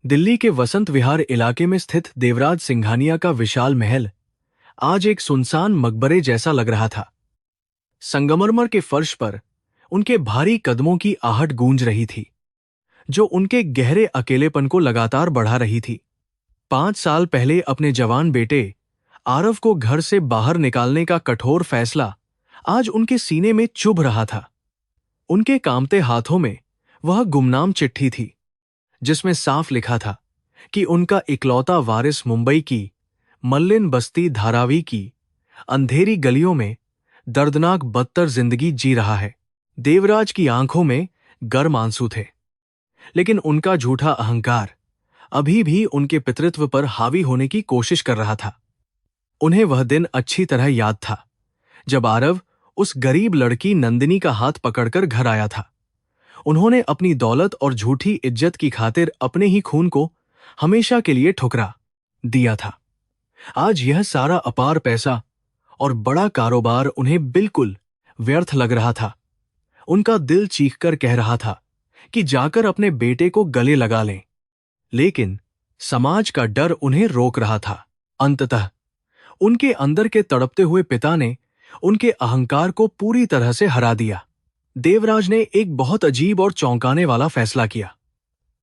दिल्ली के वसंत विहार इलाके में स्थित देवराज सिंघानिया का विशाल महल आज एक सुनसान मकबरे जैसा लग रहा था। संगमरमर के फर्श पर उनके भारी कदमों की आहट गूंज रही थी, जो उनके गहरे अकेलेपन को लगातार बढ़ा रही थी। 5 साल पहले अपने जवान बेटे आरव को घर से बाहर निकालने का कठोर फैसला आज उनके सीने में चुभ रहा था। उनके कांपते हाथों में वह गुमनाम चिट्ठी थी, जिसमें साफ लिखा था कि उनका इकलौता वारिस मुंबई की मल्लिन बस्ती धारावी की अंधेरी गलियों में दर्दनाक बदतर जिंदगी जी रहा है। देवराज की आंखों में गर्म आंसू थे, लेकिन उनका झूठा अहंकार अभी भी उनके पितृत्व पर हावी होने की कोशिश कर रहा था। उन्हें वह दिन अच्छी तरह याद था, जब आरव उस गरीब लड़की नंदिनी का हाथ पकड़कर घर आया था। उन्होंने अपनी दौलत और झूठी इज्जत की खातिर अपने ही खून को हमेशा के लिए ठुकरा दिया था। आज यह सारा अपार पैसा और बड़ा कारोबार उन्हें बिल्कुल व्यर्थ लग रहा था। उनका दिल चीखकर कह रहा था कि जाकर अपने बेटे को गले लगा लें, लेकिन समाज का डर उन्हें रोक रहा था। अंततः उनके अंदर के तड़पते हुए पिता ने उनके अहंकार को पूरी तरह से हरा दिया। देवराज ने एक बहुत अजीब और चौंकाने वाला फैसला किया।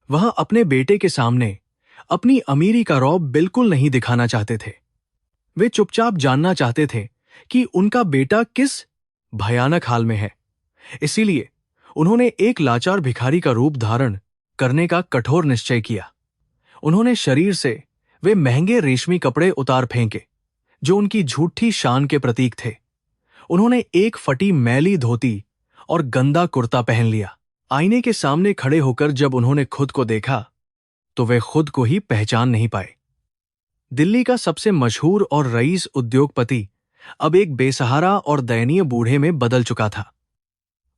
वह अपने बेटे के सामने अपनी अमीरी का रौब बिल्कुल नहीं दिखाना चाहते थे। वे चुपचाप जानना चाहते थे कि उनका बेटा किस भयानक हाल में है। इसीलिए उन्होंने एक लाचार भिखारी का रूप धारण करने का कठोर निश्चय किया। उन्होंने शरीर से वे महंगे रेशमी कपड़े उतार फेंके, जो उनकी झूठी शान के प्रतीक थे। उन्होंने एक फटी मैली धोती और गंदा कुर्ता पहन लिया। आईने के सामने खड़े होकर जब उन्होंने खुद को देखा, तो वे खुद को ही पहचान नहीं पाए। दिल्ली का सबसे मशहूर और रईस उद्योगपति अब एक बेसहारा और दयनीय बूढ़े में बदल चुका था।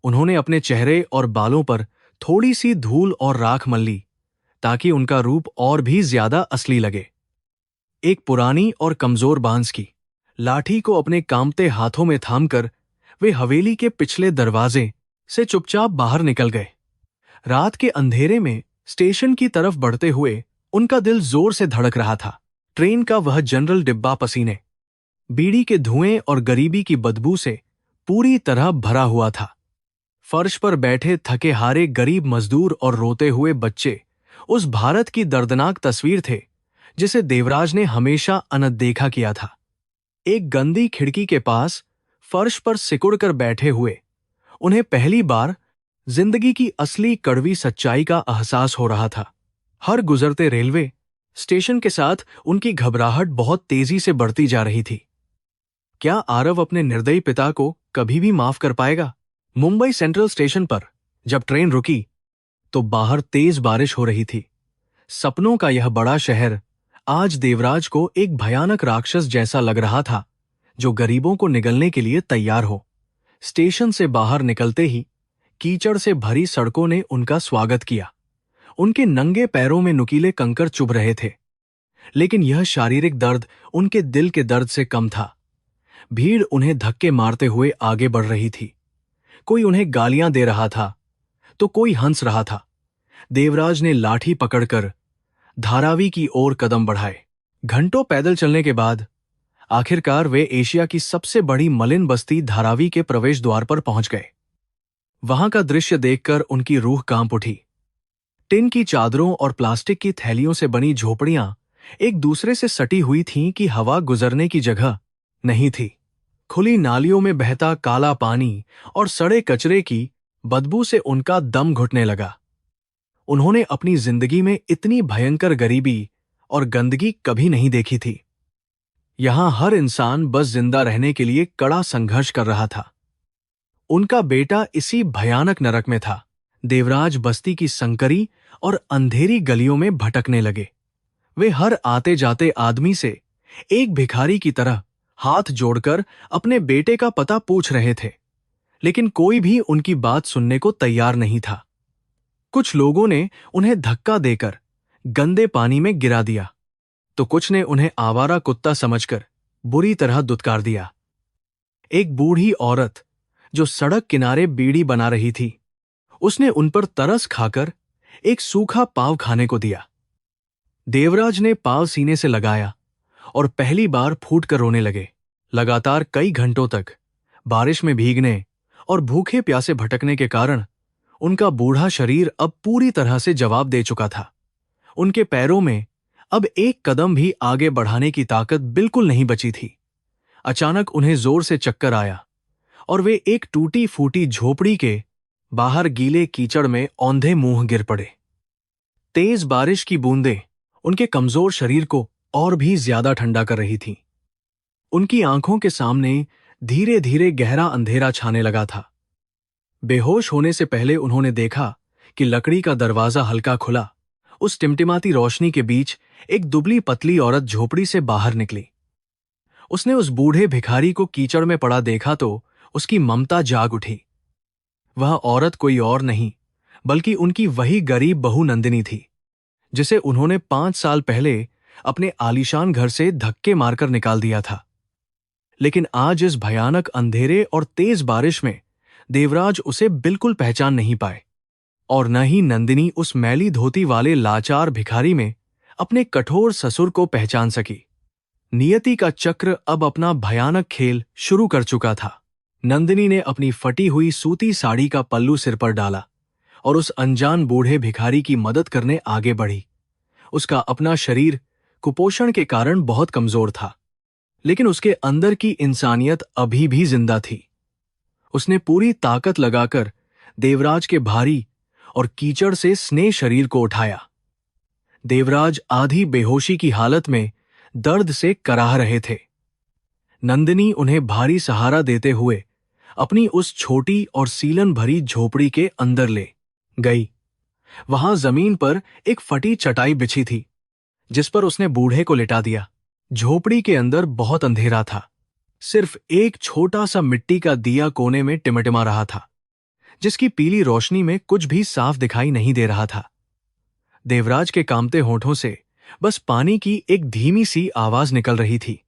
उन्होंने अपने चेहरे और बालों पर थोड़ी सी धूल और राख मल ली, ताकि उनका रूप और भी ज्यादा असली लगे। एक पुरानी और कमजोर बांस की लाठी को अपने कांपते हाथों में थामकर वे हवेली के पिछले दरवाजे से चुपचाप बाहर निकल गए। रात के अंधेरे में स्टेशन की तरफ बढ़ते हुए उनका दिल जोर से धड़क रहा था। ट्रेन का वह जनरल डिब्बा पसीने, बीड़ी के धुएं और गरीबी की बदबू से पूरी तरह भरा हुआ था। फर्श पर बैठे थके हारे गरीब मजदूर और रोते हुए बच्चे उस भारत की दर्दनाक तस्वीर थे, जिसे देवराज ने हमेशा अनदेखा किया था। एक गंदी खिड़की के पास फर्श पर सिकुड़कर बैठे हुए उन्हें पहली बार जिंदगी की असली कड़वी सच्चाई का एहसास हो रहा था। हर गुजरते रेलवे स्टेशन के साथ उनकी घबराहट बहुत तेजी से बढ़ती जा रही थी। क्या आरव अपने निर्दयी पिता को कभी भी माफ कर पाएगा? मुंबई सेंट्रल स्टेशन पर जब ट्रेन रुकी, तो बाहर तेज बारिश हो रही थी। सपनों का यह बड़ा शहर आज देवराज को एक भयानक राक्षस जैसा लग रहा था, जो गरीबों को निगलने के लिए तैयार हो। स्टेशन से बाहर निकलते ही कीचड़ से भरी सड़कों ने उनका स्वागत किया। उनके नंगे पैरों में नुकीले कंकर चुभ रहे थे, लेकिन यह शारीरिक दर्द उनके दिल के दर्द से कम था। भीड़ उन्हें धक्के मारते हुए आगे बढ़ रही थी। कोई उन्हें गालियां दे रहा था, तो कोई हंस रहा था। देवराज ने लाठी पकड़कर धारावी की ओर कदम बढ़ाए। घंटों पैदल चलने के बाद आखिरकार वे एशिया की सबसे बड़ी मलिन बस्ती धारावी के प्रवेश द्वार पर पहुंच गए। वहां का दृश्य देखकर उनकी रूह कांप उठी। टिन की चादरों और प्लास्टिक की थैलियों से बनी झोपड़ियां एक दूसरे से सटी हुई थीं कि हवा गुजरने की जगह नहीं थी। खुली नालियों में बहता काला पानी और सड़े कचरे की बदबू से उनका दम घुटने लगा। उन्होंने अपनी जिंदगी में इतनी भयंकर गरीबी और गंदगी कभी नहीं देखी थी। यहां हर इंसान बस जिंदा रहने के लिए कड़ा संघर्ष कर रहा था। उनका बेटा इसी भयानक नरक में था। देवराज बस्ती की संकरी और अंधेरी गलियों में भटकने लगे। वे हर आते जाते आदमी से एक भिखारी की तरह हाथ जोड़कर अपने बेटे का पता पूछ रहे थे, लेकिन कोई भी उनकी बात सुनने को तैयार नहीं था। कुछ लोगों ने उन्हें धक्का देकर गंदे पानी में गिरा दिया, तो कुछ ने उन्हें आवारा कुत्ता समझकर बुरी तरह दुत्कार दिया। एक बूढ़ी औरत जो सड़क किनारे बीड़ी बना रही थी, उसने उन पर तरस खाकर एक सूखा पाव खाने को दिया। देवराज ने पाव सीने से लगाया और पहली बार फूट कर रोने लगे। लगातार कई घंटों तक बारिश में भीगने और भूखे प्यासे भटकने के कारण उनका बूढ़ा शरीर अब पूरी तरह से जवाब दे चुका था। उनके पैरों में अब एक कदम भी आगे बढ़ाने की ताकत बिल्कुल नहीं बची थी। अचानक उन्हें जोर से चक्कर आया और वे एक टूटी फूटी झोपड़ी के बाहर गीले कीचड़ में औंधे मुंह गिर पड़े। तेज बारिश की बूंदें उनके कमजोर शरीर को और भी ज्यादा ठंडा कर रही थीं। उनकी आंखों के सामने धीरे धीरे गहरा अंधेरा छाने लगा था। बेहोश होने से पहले उन्होंने देखा कि लकड़ी का दरवाजा हल्का खुला। उस टिमटिमाती रोशनी के बीच एक दुबली पतली औरत झोपड़ी से बाहर निकली। उसने उस बूढ़े भिखारी को कीचड़ में पड़ा देखा तो उसकी ममता जाग उठी। वह औरत कोई और नहीं बल्कि उनकी वही गरीब बहू नंदिनी थी, जिसे उन्होंने 5 साल पहले अपने आलीशान घर से धक्के मारकर निकाल दिया था। लेकिन आज इस भयानक अंधेरे और तेज बारिश में देवराज उसे बिल्कुल पहचान नहीं पाए, और न ही नंदिनी उस मैली धोती वाले लाचार भिखारी में अपने कठोर ससुर को पहचान सकी। नियति का चक्र अब अपना भयानक खेल शुरू कर चुका था। नंदिनी ने अपनी फटी हुई सूती साड़ी का पल्लू सिर पर डाला और उस अनजान बूढ़े भिखारी की मदद करने आगे बढ़ी। उसका अपना शरीर कुपोषण के कारण बहुत कमजोर था, लेकिन उसके अंदर की इंसानियत अभी भी जिंदा थी। उसने पूरी ताकत लगाकर देवराज के भारी और कीचड़ से स्नेह शरीर को उठाया। देवराज आधी बेहोशी की हालत में दर्द से कराह रहे थे। नंदिनी उन्हें भारी सहारा देते हुए अपनी उस छोटी और सीलन भरी झोपड़ी के अंदर ले गई। वहां जमीन पर एक फटी चटाई बिछी थी, जिस पर उसने बूढ़े को लिटा दिया। झोपड़ी के अंदर बहुत अंधेरा था। सिर्फ एक छोटा सा मिट्टी का दिया कोने में टिमटिमा रहा था, जिसकी पीली रोशनी में कुछ भी साफ दिखाई नहीं दे रहा था। देवराज के कांपते होठों से बस पानी की एक धीमी सी आवाज निकल रही थी।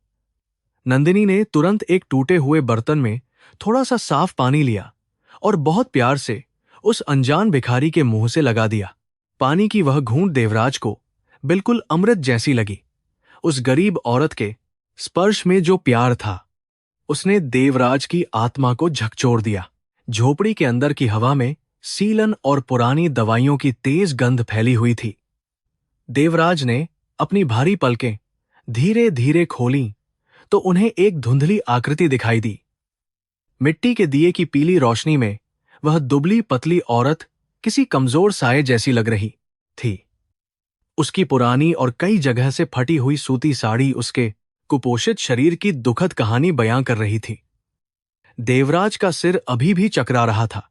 नंदिनी ने तुरंत एक टूटे हुए बर्तन में थोड़ा सा साफ पानी लिया और बहुत प्यार से उस अनजान भिखारी के मुंह से लगा दिया। पानी की वह घूंट देवराज को बिल्कुल अमृत जैसी लगी। उस गरीब औरत के स्पर्श में जो प्यार था, उसने देवराज की आत्मा को झकझोर दिया। झोपड़ी के अंदर की हवा में सीलन और पुरानी दवाइयों की तेज गंध फैली हुई थी। देवराज ने अपनी भारी पलकें धीरे धीरे खोलीं तो उन्हें एक धुंधली आकृति दिखाई दी। मिट्टी के दिए की पीली रोशनी में वह दुबली पतली औरत किसी कमजोर साये जैसी लग रही थी। उसकी पुरानी और कई जगह से फटी हुई सूती साड़ी उसके कुपोषित शरीर की दुखद कहानी बयां कर रही थी। देवराज का सिर अभी भी चकरा रहा था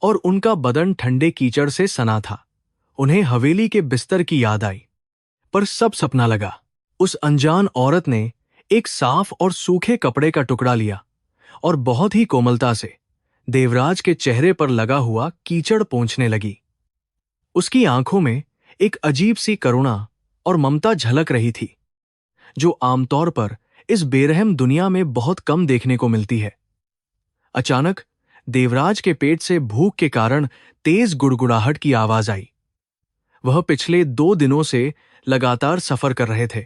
और उनका बदन ठंडे कीचड़ से सना था। उन्हें हवेली के बिस्तर की याद आई, पर सब सपना लगा। उस अनजान औरत ने एक साफ और सूखे कपड़े का टुकड़ा लिया और बहुत ही कोमलता से देवराज के चेहरे पर लगा हुआ कीचड़ पोंछने लगी। उसकी आंखों में एक अजीब सी करुणा और ममता झलक रही थी, जो आमतौर पर इस बेरहम दुनिया में बहुत कम देखने को मिलती है। अचानक देवराज के पेट से भूख के कारण तेज गुड़गुड़ाहट की आवाज आई। वह पिछले 2 दिनों से लगातार सफर कर रहे थे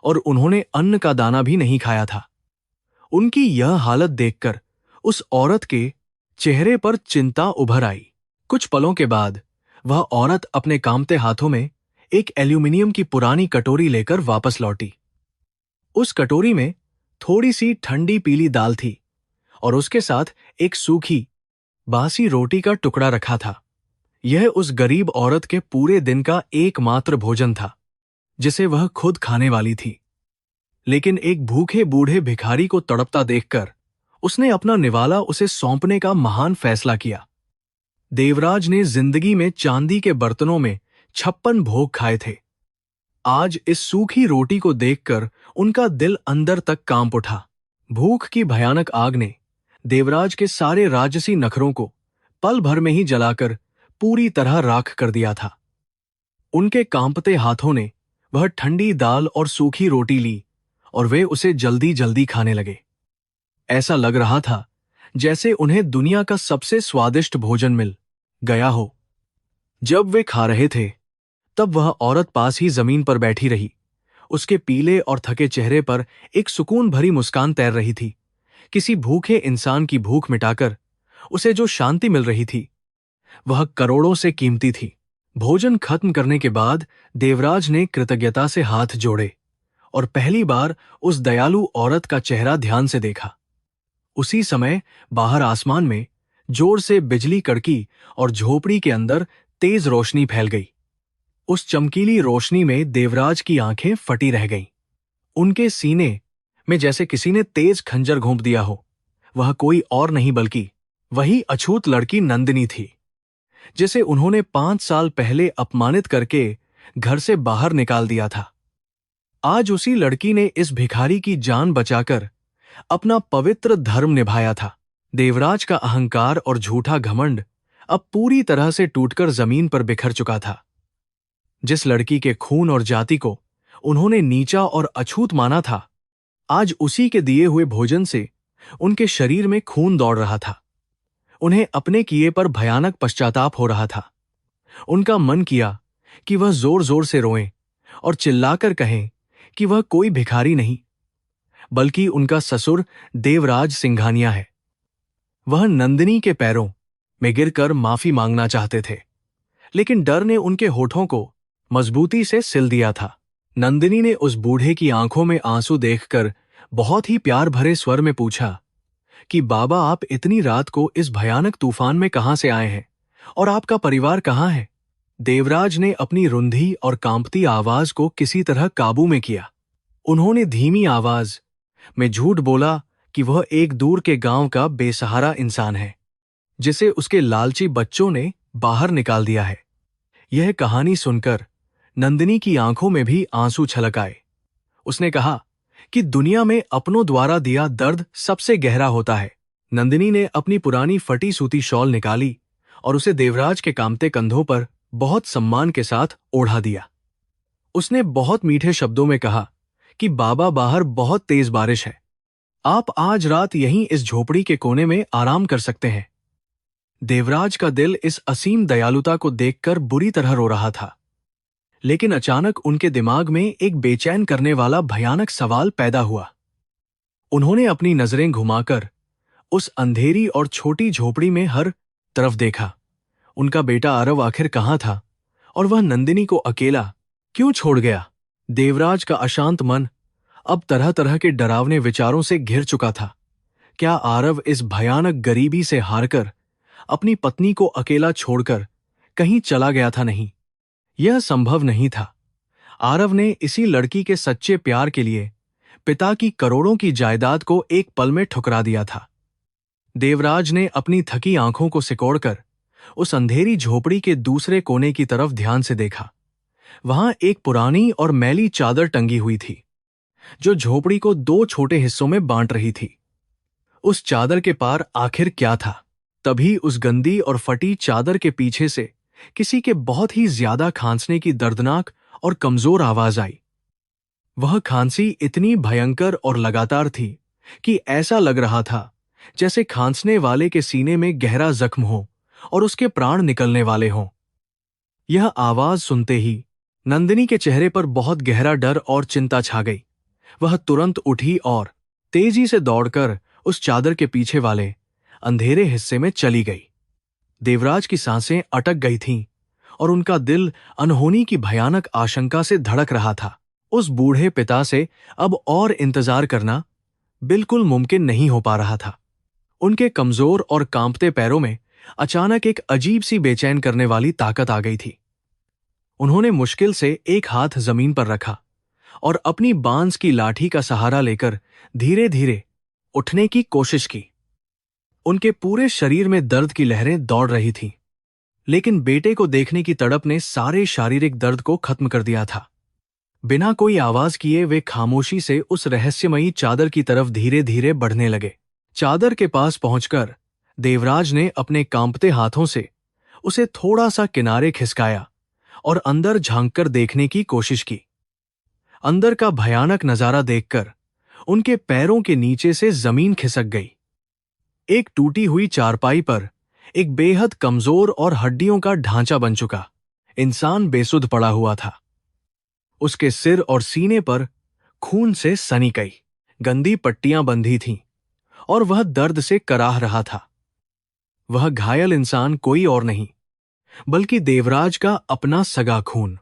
और उन्होंने अन्न का दाना भी नहीं खाया था। उनकी यह हालत देखकर उस औरत के चेहरे पर चिंता उभर आई। कुछ पलों के बाद वह औरत अपने कांपते हाथों में एक एल्यूमिनियम की पुरानी कटोरी लेकर वापस लौटी। उस कटोरी में थोड़ी सी ठंडी पीली दाल थी और उसके साथ एक सूखी बासी रोटी का टुकड़ा रखा था। यह उस गरीब औरत के पूरे दिन का एकमात्र भोजन था, जिसे वह खुद खाने वाली थी। लेकिन एक भूखे बूढ़े भिखारी को तड़पता देखकर उसने अपना निवाला उसे सौंपने का महान फैसला किया। देवराज ने जिंदगी में चांदी के बर्तनों में 56 भोग खाए थे। आज इस सूखी रोटी को देखकर उनका दिल अंदर तक कांप उठा। भूख की भयानक आग ने देवराज के सारे राजसी नखरों को पल भर में ही जलाकर पूरी तरह राख कर दिया था। उनके कांपते हाथों ने वह ठंडी दाल और सूखी रोटी ली और वे उसे जल्दी जल्दी खाने लगे। ऐसा लग रहा था जैसे उन्हें दुनिया का सबसे स्वादिष्ट भोजन मिल गया हो। जब वे खा रहे थे तब वह औरत पास ही जमीन पर बैठी रही। उसके पीले और थके चेहरे पर एक सुकून भरी मुस्कान तैर रही थी। किसी भूखे इंसान की भूख मिटाकर उसे जो शांति मिल रही थी वह करोड़ों से कीमती थी। भोजन खत्म करने के बाद देवराज ने कृतज्ञता से हाथ जोड़े और पहली बार उस दयालु औरत का चेहरा ध्यान से देखा। उसी समय बाहर आसमान में जोर से बिजली कड़की और झोपड़ी के अंदर तेज रोशनी फैल गई। उस चमकीली रोशनी में देवराज की आंखें फटी रह गईं। उनके सीने में जैसे किसी ने तेज खंजर घोंप दिया हो। वह कोई और नहीं बल्कि वही अछूत लड़की नंदिनी थी, जिसे उन्होंने 5 साल पहले अपमानित करके घर से बाहर निकाल दिया था। आज उसी लड़की ने इस भिखारी की जान बचाकर अपना पवित्र धर्म निभाया था। देवराज का अहंकार और झूठा घमंड अब पूरी तरह से टूटकर जमीन पर बिखर चुका था। जिस लड़की के खून और जाति को उन्होंने नीचा और अछूत माना था, आज उसी के दिए हुए भोजन से उनके शरीर में खून दौड़ रहा था। उन्हें अपने किए पर भयानक पश्चाताप हो रहा था। उनका मन किया कि वह जोर जोर से रोएं और चिल्लाकर कहें कि वह कोई भिखारी नहीं बल्कि उनका ससुर देवराज सिंघानिया है। वह नंदिनी के पैरों में गिरकर माफी मांगना चाहते थे, लेकिन डर ने उनके होठों को मजबूती से सिल दिया था। नंदिनी ने उस बूढ़े की आंखों में आंसू देखकर बहुत ही प्यार भरे स्वर में पूछा कि बाबा, आप इतनी रात को इस भयानक तूफान में कहां से आए हैं और आपका परिवार कहां है? देवराज ने अपनी रुंधी और कांपती आवाज को किसी तरह काबू में किया। उन्होंने धीमी आवाज में झूठ बोला कि वह एक दूर के गांव का बेसहारा इंसान है, जिसे उसके लालची बच्चों ने बाहर निकाल दिया है। यह कहानी सुनकर नंदिनी की आंखों में भी आंसू छलक आए। उसने कहा कि दुनिया में अपनों द्वारा दिया दर्द सबसे गहरा होता है। नंदिनी ने अपनी पुरानी फटी सूती शॉल निकाली और उसे देवराज के कांपते कंधों पर बहुत सम्मान के साथ ओढ़ा दिया। उसने बहुत मीठे शब्दों में कहा कि बाबा, बाहर बहुत तेज बारिश है, आप आज रात यहीं इस झोपड़ी के कोने में आराम कर सकते हैं। देवराज का दिल इस असीम दयालुता को देखकर बुरी तरह रो रहा था, लेकिन अचानक उनके दिमाग में एक बेचैन करने वाला भयानक सवाल पैदा हुआ। उन्होंने अपनी नजरें घुमाकर उस अंधेरी और छोटी झोपड़ी में हर तरफ देखा। उनका बेटा आरव आखिर कहाँ था और वह नंदिनी को अकेला क्यों छोड़ गया? देवराज का अशांत मन अब तरह तरह के डरावने विचारों से घिर चुका था। क्या आरव इस भयानक गरीबी से हारकर अपनी पत्नी को अकेला छोड़कर कहीं चला गया था? नहीं, यह संभव नहीं था। आरव ने इसी लड़की के सच्चे प्यार के लिए पिता की करोड़ों की जायदाद को एक पल में ठुकरा दिया था। देवराज ने अपनी थकी आंखों को सिकोड़कर उस अंधेरी झोपड़ी के दूसरे कोने की तरफ ध्यान से देखा। वहां एक पुरानी और मैली चादर टंगी हुई थी, जो झोपड़ी को 2 छोटे हिस्सों में बांट रही थी। उस चादर के पार आखिर क्या था? तभी उस गंदी और फटी चादर के पीछे से किसी के बहुत ही ज्यादा खांसने की दर्दनाक और कमजोर आवाज आई। वह खांसी इतनी भयंकर और लगातार थी कि ऐसा लग रहा था जैसे खांसने वाले के सीने में गहरा जख्म हो और उसके प्राण निकलने वाले हों। यह आवाज सुनते ही नंदिनी के चेहरे पर बहुत गहरा डर और चिंता छा गई। वह तुरंत उठी और तेजी से दौड़कर उस चादर के पीछे वाले अंधेरे हिस्से में चली गई। देवराज की सांसें अटक गई थीं और उनका दिल अनहोनी की भयानक आशंका से धड़क रहा था। उस बूढ़े पिता से अब और इंतजार करना बिल्कुल मुमकिन नहीं हो पा रहा था। उनके कमजोर और कांपते पैरों में अचानक एक अजीब सी बेचैन करने वाली ताकत आ गई थी। उन्होंने मुश्किल से एक हाथ जमीन पर रखा और अपनी बांस की लाठी का सहारा लेकर धीरे धीरे उठने की कोशिश की। उनके पूरे शरीर में दर्द की लहरें दौड़ रही थीं, लेकिन बेटे को देखने की तड़प ने सारे शारीरिक दर्द को खत्म कर दिया था। बिना कोई आवाज किए वे खामोशी से उस रहस्यमयी चादर की तरफ धीरे धीरे बढ़ने लगे। चादर के पास पहुंचकर देवराज ने अपने कांपते हाथों से उसे थोड़ा सा किनारे खिसकाया और अंदर झांककर देखने की कोशिश की। अंदर का भयानक नजारा देखकर उनके पैरों के नीचे से जमीन खिसक गई। एक टूटी हुई चारपाई पर एक बेहद कमजोर और हड्डियों का ढांचा बन चुका इंसान बेसुध पड़ा हुआ था। उसके सिर और सीने पर खून से सनी कई गंदी पट्टियां बंधी थीं और वह दर्द से कराह रहा था। वह घायल इंसान कोई और नहीं बल्कि देवराज का अपना सगा खून,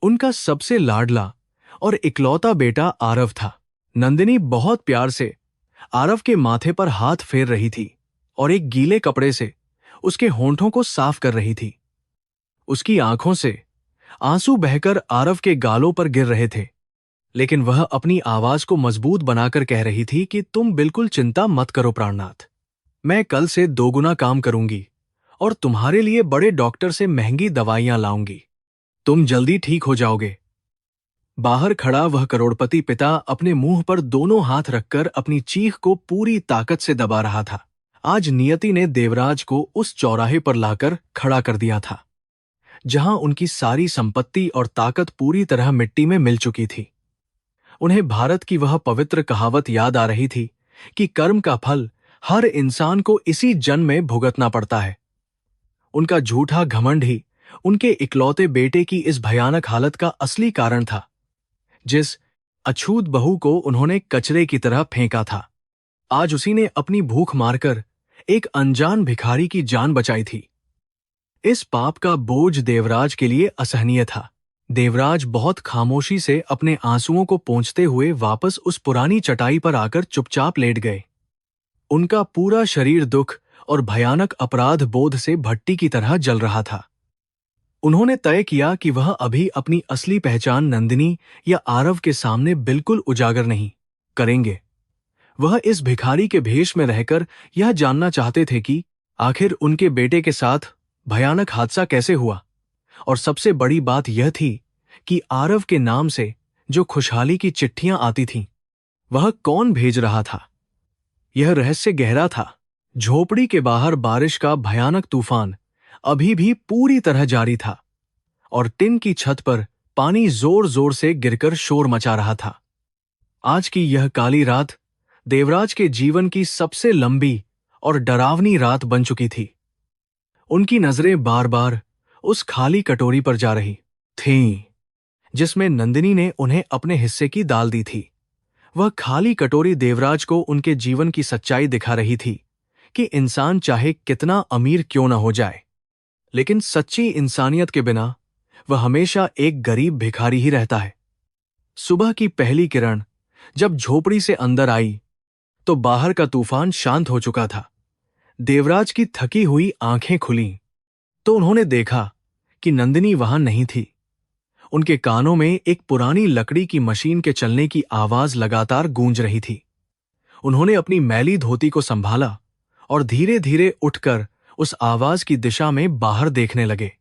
उनका सबसे लाडला और इकलौता बेटा आरव था। नंदिनी बहुत प्यार से आरव के माथे पर हाथ फेर रही थी और एक गीले कपड़े से उसके होंठों को साफ कर रही थी। उसकी आंखों से आंसू बहकर आरव के गालों पर गिर रहे थे, लेकिन वह अपनी आवाज को मजबूत बनाकर कह रही थी कि तुम बिल्कुल चिंता मत करो प्राणनाथ, मैं कल से 2 गुना काम करूंगी और तुम्हारे लिए बड़े डॉक्टर से महंगी दवाइयां लाऊंगी। तुम जल्दी ठीक हो जाओगे। बाहर खड़ा वह करोड़पति पिता अपने मुंह पर दोनों हाथ रखकर अपनी चीख को पूरी ताकत से दबा रहा था। आज नियति ने देवराज को उस चौराहे पर लाकर खड़ा कर दिया था जहां उनकी सारी संपत्ति और ताकत पूरी तरह मिट्टी में मिल चुकी थी। उन्हें भारत की वह पवित्र कहावत याद आ रही थी कि कर्म का फल हर इंसान को इसी जन्म में भुगतना पड़ता है। उनका झूठा घमंड ही उनके इकलौते बेटे की इस भयानक हालत का असली कारण था, जिस अछूत बहू को उन्होंने कचरे की तरह फेंका था। आज उसी ने अपनी भूख मारकर एक अनजान भिखारी की जान बचाई थी। इस पाप का बोझ देवराज के लिए असहनीय था। देवराज बहुत खामोशी से अपने आंसुओं को पोंछते हुए वापस उस पुरानी चटाई पर आकर चुपचाप लेट गए। उनका पूरा शरीर दुख और भयानक अपराध बोध से भट्टी की तरह जल रहा था। उन्होंने तय किया कि वह अभी अपनी असली पहचान नंदिनी या आरव के सामने बिल्कुल उजागर नहीं करेंगे। वह इस भिखारी के भेष में रहकर यह जानना चाहते थे कि आखिर उनके बेटे के साथ भयानक हादसा कैसे हुआ, और सबसे बड़ी बात यह थी कि आरव के नाम से जो खुशहाली की चिट्ठियां आती थीं, वह कौन भेज रहा था। यह रहस्य गहरा था। झोपड़ी के बाहर बारिश का भयानक तूफान अभी भी पूरी तरह जारी था और टिन की छत पर पानी जोर जोर से गिरकर शोर मचा रहा था। आज की यह काली रात देवराज के जीवन की सबसे लंबी और डरावनी रात बन चुकी थी। उनकी नजरें बार बार उस खाली कटोरी पर जा रही थीं जिसमें नंदिनी ने उन्हें अपने हिस्से की दाल दी थी। वह खाली कटोरी देवराज को उनके जीवन की सच्चाई दिखा रही थी कि इंसान चाहे कितना अमीर क्यों न हो जाए, लेकिन सच्ची इंसानियत के बिना वह हमेशा एक गरीब भिखारी ही रहता है। सुबह की पहली किरण जब झोपड़ी से अंदर आई तो बाहर का तूफान शांत हो चुका था। देवराज की थकी हुई आंखें खुलीं तो उन्होंने देखा कि नंदिनी वहां नहीं थी। उनके कानों में एक पुरानी लकड़ी की मशीन के चलने की आवाज लगातार गूंज रही थी। उन्होंने अपनी मैली धोती को संभाला और धीरे धीरे उठकर उस आवाज की दिशा में बाहर देखने लगे।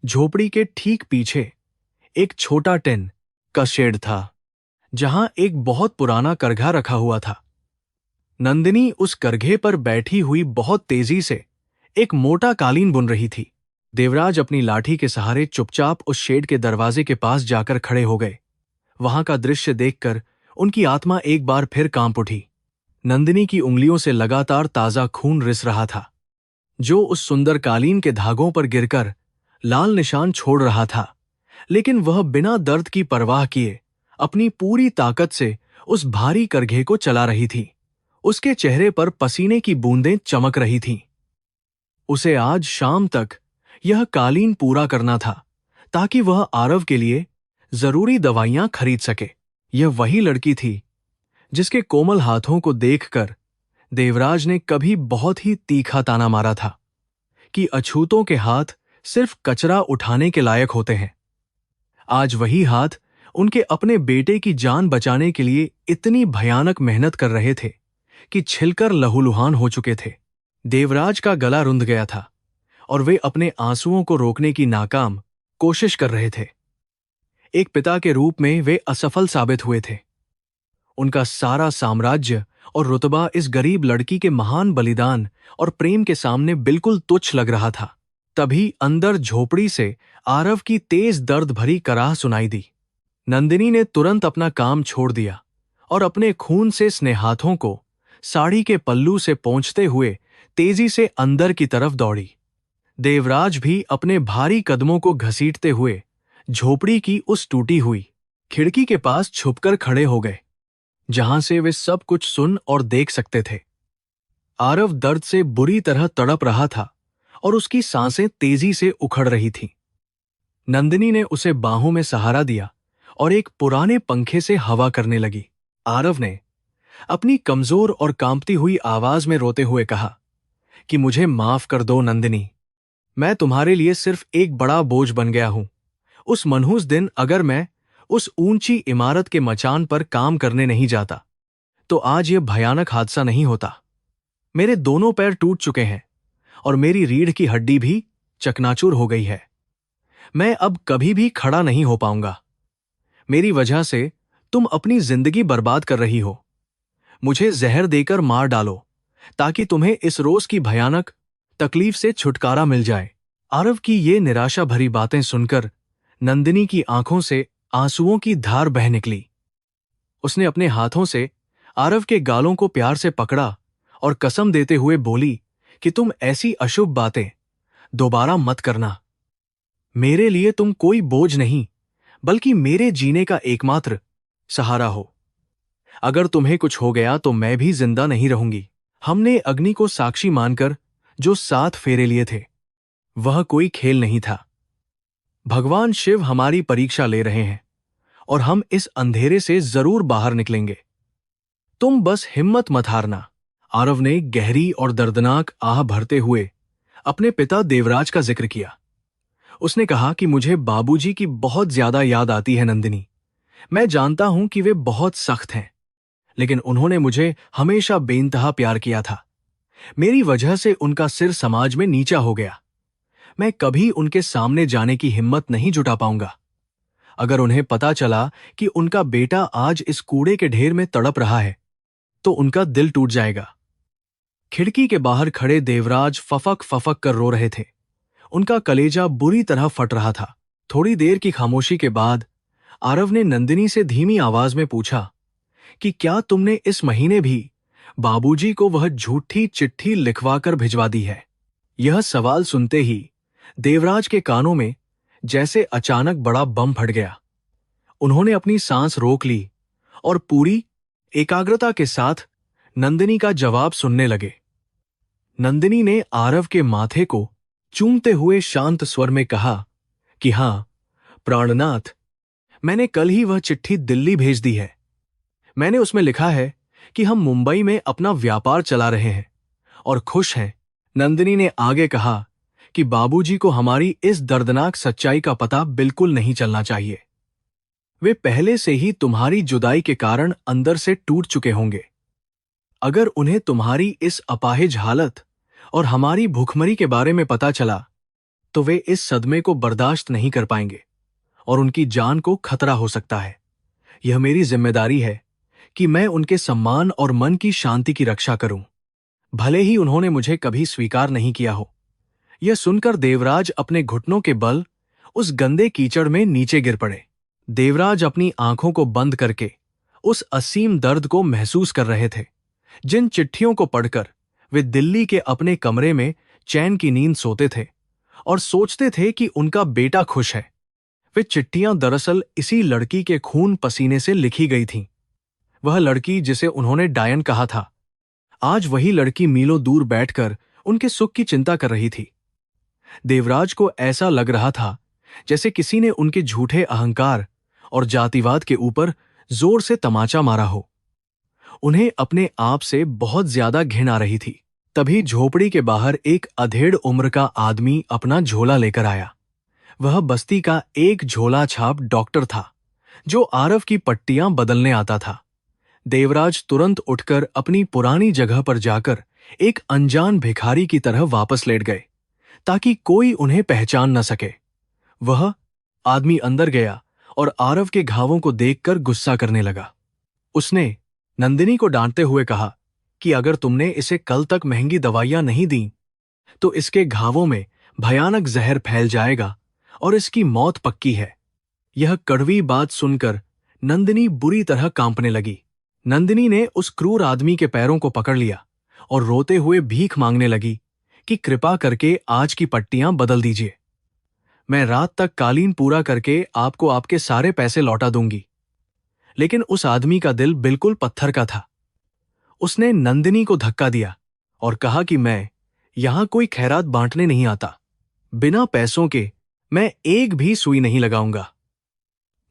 झोपड़ी के ठीक पीछे एक छोटा टिन का शेड था जहां एक बहुत पुराना करघा रखा हुआ था। नंदिनी उस करघे पर बैठी हुई बहुत तेजी से एक मोटा कालीन बुन रही थी। देवराज अपनी लाठी के सहारे चुपचाप उस शेड के दरवाजे के पास जाकर खड़े हो गए। वहां का दृश्य देखकर उनकी आत्मा एक बार फिर कांप उठी। नंदिनी की उंगलियों से लगातार ताजा खून रिस रहा था, जो उस सुंदर कालीन के धागों पर गिरकर लाल निशान छोड़ रहा था। लेकिन वह बिना दर्द की परवाह किए अपनी पूरी ताकत से उस भारी करघे को चला रही थी। उसके चेहरे पर पसीने की बूंदें चमक रही थीं। उसे आज शाम तक यह कालीन पूरा करना था ताकि वह आरव के लिए जरूरी दवाइयां खरीद सके। यह वही लड़की थी जिसके कोमल हाथों को देखकर देवराज ने कभी बहुत ही तीखा ताना मारा था कि अछूतों के हाथ सिर्फ कचरा उठाने के लायक होते हैं। आज वही हाथ उनके अपने बेटे की जान बचाने के लिए इतनी भयानक मेहनत कर रहे थे कि छिलकर लहूलुहान हो चुके थे। देवराज का गला रुंध गया था और वे अपने आंसुओं को रोकने की नाकाम कोशिश कर रहे थे। एक पिता के रूप में वे असफल साबित हुए थे। उनका सारा साम्राज्य और रुतबा इस गरीब लड़की के महान बलिदान और प्रेम के सामने बिल्कुल तुच्छ लग रहा था। तभी अंदर झोपड़ी से आरव की तेज दर्द भरी कराह सुनाई दी। नंदिनी ने तुरंत अपना काम छोड़ दिया और अपने खून से स्नेहाथों को साड़ी के पल्लू से पोंछते हुए तेजी से अंदर की तरफ दौड़ी। देवराज भी अपने भारी कदमों को घसीटते हुए झोपड़ी की उस टूटी हुई खिड़की के पास छुपकर खड़े हो गए, जहां से वे सब कुछ सुन और देख सकते थे। आरव दर्द से बुरी तरह तड़प रहा था और उसकी सांसें तेजी से उखड़ रही थीं। नंदिनी ने उसे बाहों में सहारा दिया और एक पुराने पंखे से हवा करने लगी। आरव ने अपनी कमजोर और कांपती हुई आवाज में रोते हुए कहा कि मुझे माफ कर दो नंदिनी, मैं तुम्हारे लिए सिर्फ एक बड़ा बोझ बन गया हूं। उस मनहूस दिन अगर मैं उस ऊंची इमारत के मचान पर काम करने नहीं जाता तो आज यह भयानक हादसा नहीं होता। मेरे दोनों पैर टूट चुके हैं और मेरी रीढ़ की हड्डी भी चकनाचूर हो गई है। मैं अब कभी भी खड़ा नहीं हो पाऊंगा। मेरी वजह से तुम अपनी जिंदगी बर्बाद कर रही हो। मुझे जहर देकर मार डालो ताकि तुम्हें इस रोज की भयानक तकलीफ से छुटकारा मिल जाए। आरव की ये निराशा भरी बातें सुनकर नंदिनी की आंखों से आंसुओं की धार बह निकली। उसने अपने हाथों से आरव के गालों को प्यार से पकड़ा और कसम देते हुए बोली कि तुम ऐसी अशुभ बातें दोबारा मत करना। मेरे लिए तुम कोई बोझ नहीं बल्कि मेरे जीने का एकमात्र सहारा हो। अगर तुम्हें कुछ हो गया तो मैं भी जिंदा नहीं रहूंगी। हमने अग्नि को साक्षी मानकर जो 7 फेरे लिए थे वह कोई खेल नहीं था। भगवान शिव हमारी परीक्षा ले रहे हैं और हम इस अंधेरे से जरूर बाहर निकलेंगे। तुम बस हिम्मत मत हारना। आरव ने गहरी और दर्दनाक आह भरते हुए अपने पिता देवराज का जिक्र किया। उसने कहा कि मुझे बाबूजी की बहुत ज्यादा याद आती है नंदिनी। मैं जानता हूं कि वे बहुत सख्त हैं, लेकिन उन्होंने मुझे हमेशा बेइंतहा प्यार किया था। मेरी वजह से उनका सिर समाज में नीचा हो गया। मैं कभी उनके सामने जाने की हिम्मत नहीं जुटा पाऊंगा। अगर उन्हें पता चला कि उनका बेटा आज इस कूड़े के ढेर में तड़प रहा है तो उनका दिल टूट जाएगा। खिड़की के बाहर खड़े देवराज फफक फफक कर रो रहे थे। उनका कलेजा बुरी तरह फट रहा था। थोड़ी देर की खामोशी के बाद आरव ने नंदिनी से धीमी आवाज में पूछा कि क्या तुमने इस महीने भी बाबूजी को वह झूठी चिट्ठी लिखवाकर भिजवा दी है? यह सवाल सुनते ही देवराज के कानों में जैसे अचानक बड़ा बम फट गया। उन्होंने अपनी सांस रोक ली और पूरी एकाग्रता के साथ नंदिनी का जवाब सुनने लगे। नंदिनी ने आरव के माथे को चूमते हुए शांत स्वर में कहा कि हां प्राणनाथ, मैंने कल ही वह चिट्ठी दिल्ली भेज दी है। मैंने उसमें लिखा है कि हम मुंबई में अपना व्यापार चला रहे हैं और खुश हैं। नंदिनी ने आगे कहा कि बाबूजी को हमारी इस दर्दनाक सच्चाई का पता बिल्कुल नहीं चलना चाहिए। वे पहले से ही तुम्हारी जुदाई के कारण अंदर से टूट चुके होंगे। अगर उन्हें तुम्हारी इस अपाहिज हालत और हमारी भूखमरी के बारे में पता चला तो वे इस सदमे को बर्दाश्त नहीं कर पाएंगे और उनकी जान को खतरा हो सकता है। यह मेरी जिम्मेदारी है कि मैं उनके सम्मान और मन की शांति की रक्षा करूं, भले ही उन्होंने मुझे कभी स्वीकार नहीं किया हो। यह सुनकर देवराज अपने घुटनों के बल उस गंदे कीचड़ में नीचे गिर पड़े। देवराज अपनी आंखों को बंद करके उस असीम दर्द को महसूस कर रहे थे। जिन चिट्ठियों को पढ़कर वे दिल्ली के अपने कमरे में चैन की नींद सोते थे और सोचते थे कि उनका बेटा खुश है। वे चिट्ठियां दरअसल इसी लड़की के खून पसीने से लिखी गई थीं। वह लड़की जिसे उन्होंने डायन कहा था, आज वही लड़की मीलों दूर बैठकर उनके सुख की चिंता कर रही थी। देवराज को ऐसा लग रहा था जैसे किसी ने उनके झूठे अहंकार और जातिवाद के ऊपर जोर से तमाचा मारा हो। उन्हें अपने आप से बहुत ज्यादा घिन आ रही थी। तभी झोपड़ी के बाहर एक अधेड़ उम्र का आदमी अपना झोला लेकर आया। वह बस्ती का एक झोला छाप डॉक्टर था जो आरव की पट्टियां बदलने आता था। देवराज तुरंत उठकर अपनी पुरानी जगह पर जाकर एक अनजान भिखारी की तरह वापस लेट गए ताकि कोई उन्हें पहचान न सके। वह आदमी अंदर गया और आरव के घावों को देखकर गुस्सा करने लगा। उसने नंदिनी को डांटते हुए कहा कि अगर तुमने इसे कल तक महंगी दवाइयां नहीं दी तो इसके घावों में भयानक जहर फैल जाएगा और इसकी मौत पक्की है। यह कड़वी बात सुनकर नंदिनी बुरी तरह कांपने लगी। नंदिनी ने उस क्रूर आदमी के पैरों को पकड़ लिया और रोते हुए भीख मांगने लगी कि कृपा करके आज की पट्टियां बदल दीजिए। मैं रात तक कालीन पूरा करके आपको आपके सारे पैसे लौटा दूंगी। लेकिन उस आदमी का दिल बिल्कुल पत्थर का था। उसने नंदिनी को धक्का दिया और कहा कि मैं यहां कोई खैरात बांटने नहीं आता। बिना पैसों के मैं एक भी सुई नहीं लगाऊंगा।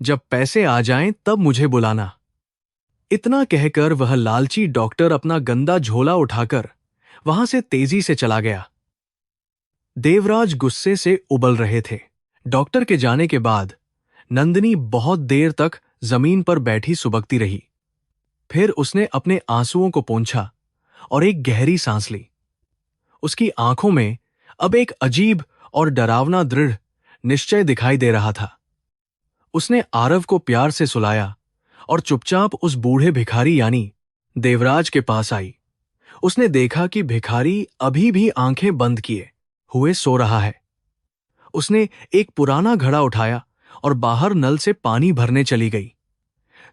जब पैसे आ जाएं तब मुझे बुलाना। इतना कहकर वह लालची डॉक्टर अपना गंदा झोला उठाकर वहां से तेजी से चला गया। देवराज गुस्से से उबल रहे थे। डॉक्टर के जाने के बाद नंदिनी बहुत देर तक जमीन पर बैठी सुबकती रही। फिर उसने अपने आंसुओं को पोंछा और एक गहरी सांस ली। उसकी आंखों में अब एक अजीब और डरावना दृढ़ निश्चय दिखाई दे रहा था। उसने आरव को प्यार से सुलाया और चुपचाप उस बूढ़े भिखारी यानी देवराज के पास आई। उसने देखा कि भिखारी अभी भी आंखें बंद किए हुए सो रहा है। उसने एक पुराना घड़ा उठाया और बाहर नल से पानी भरने चली गई।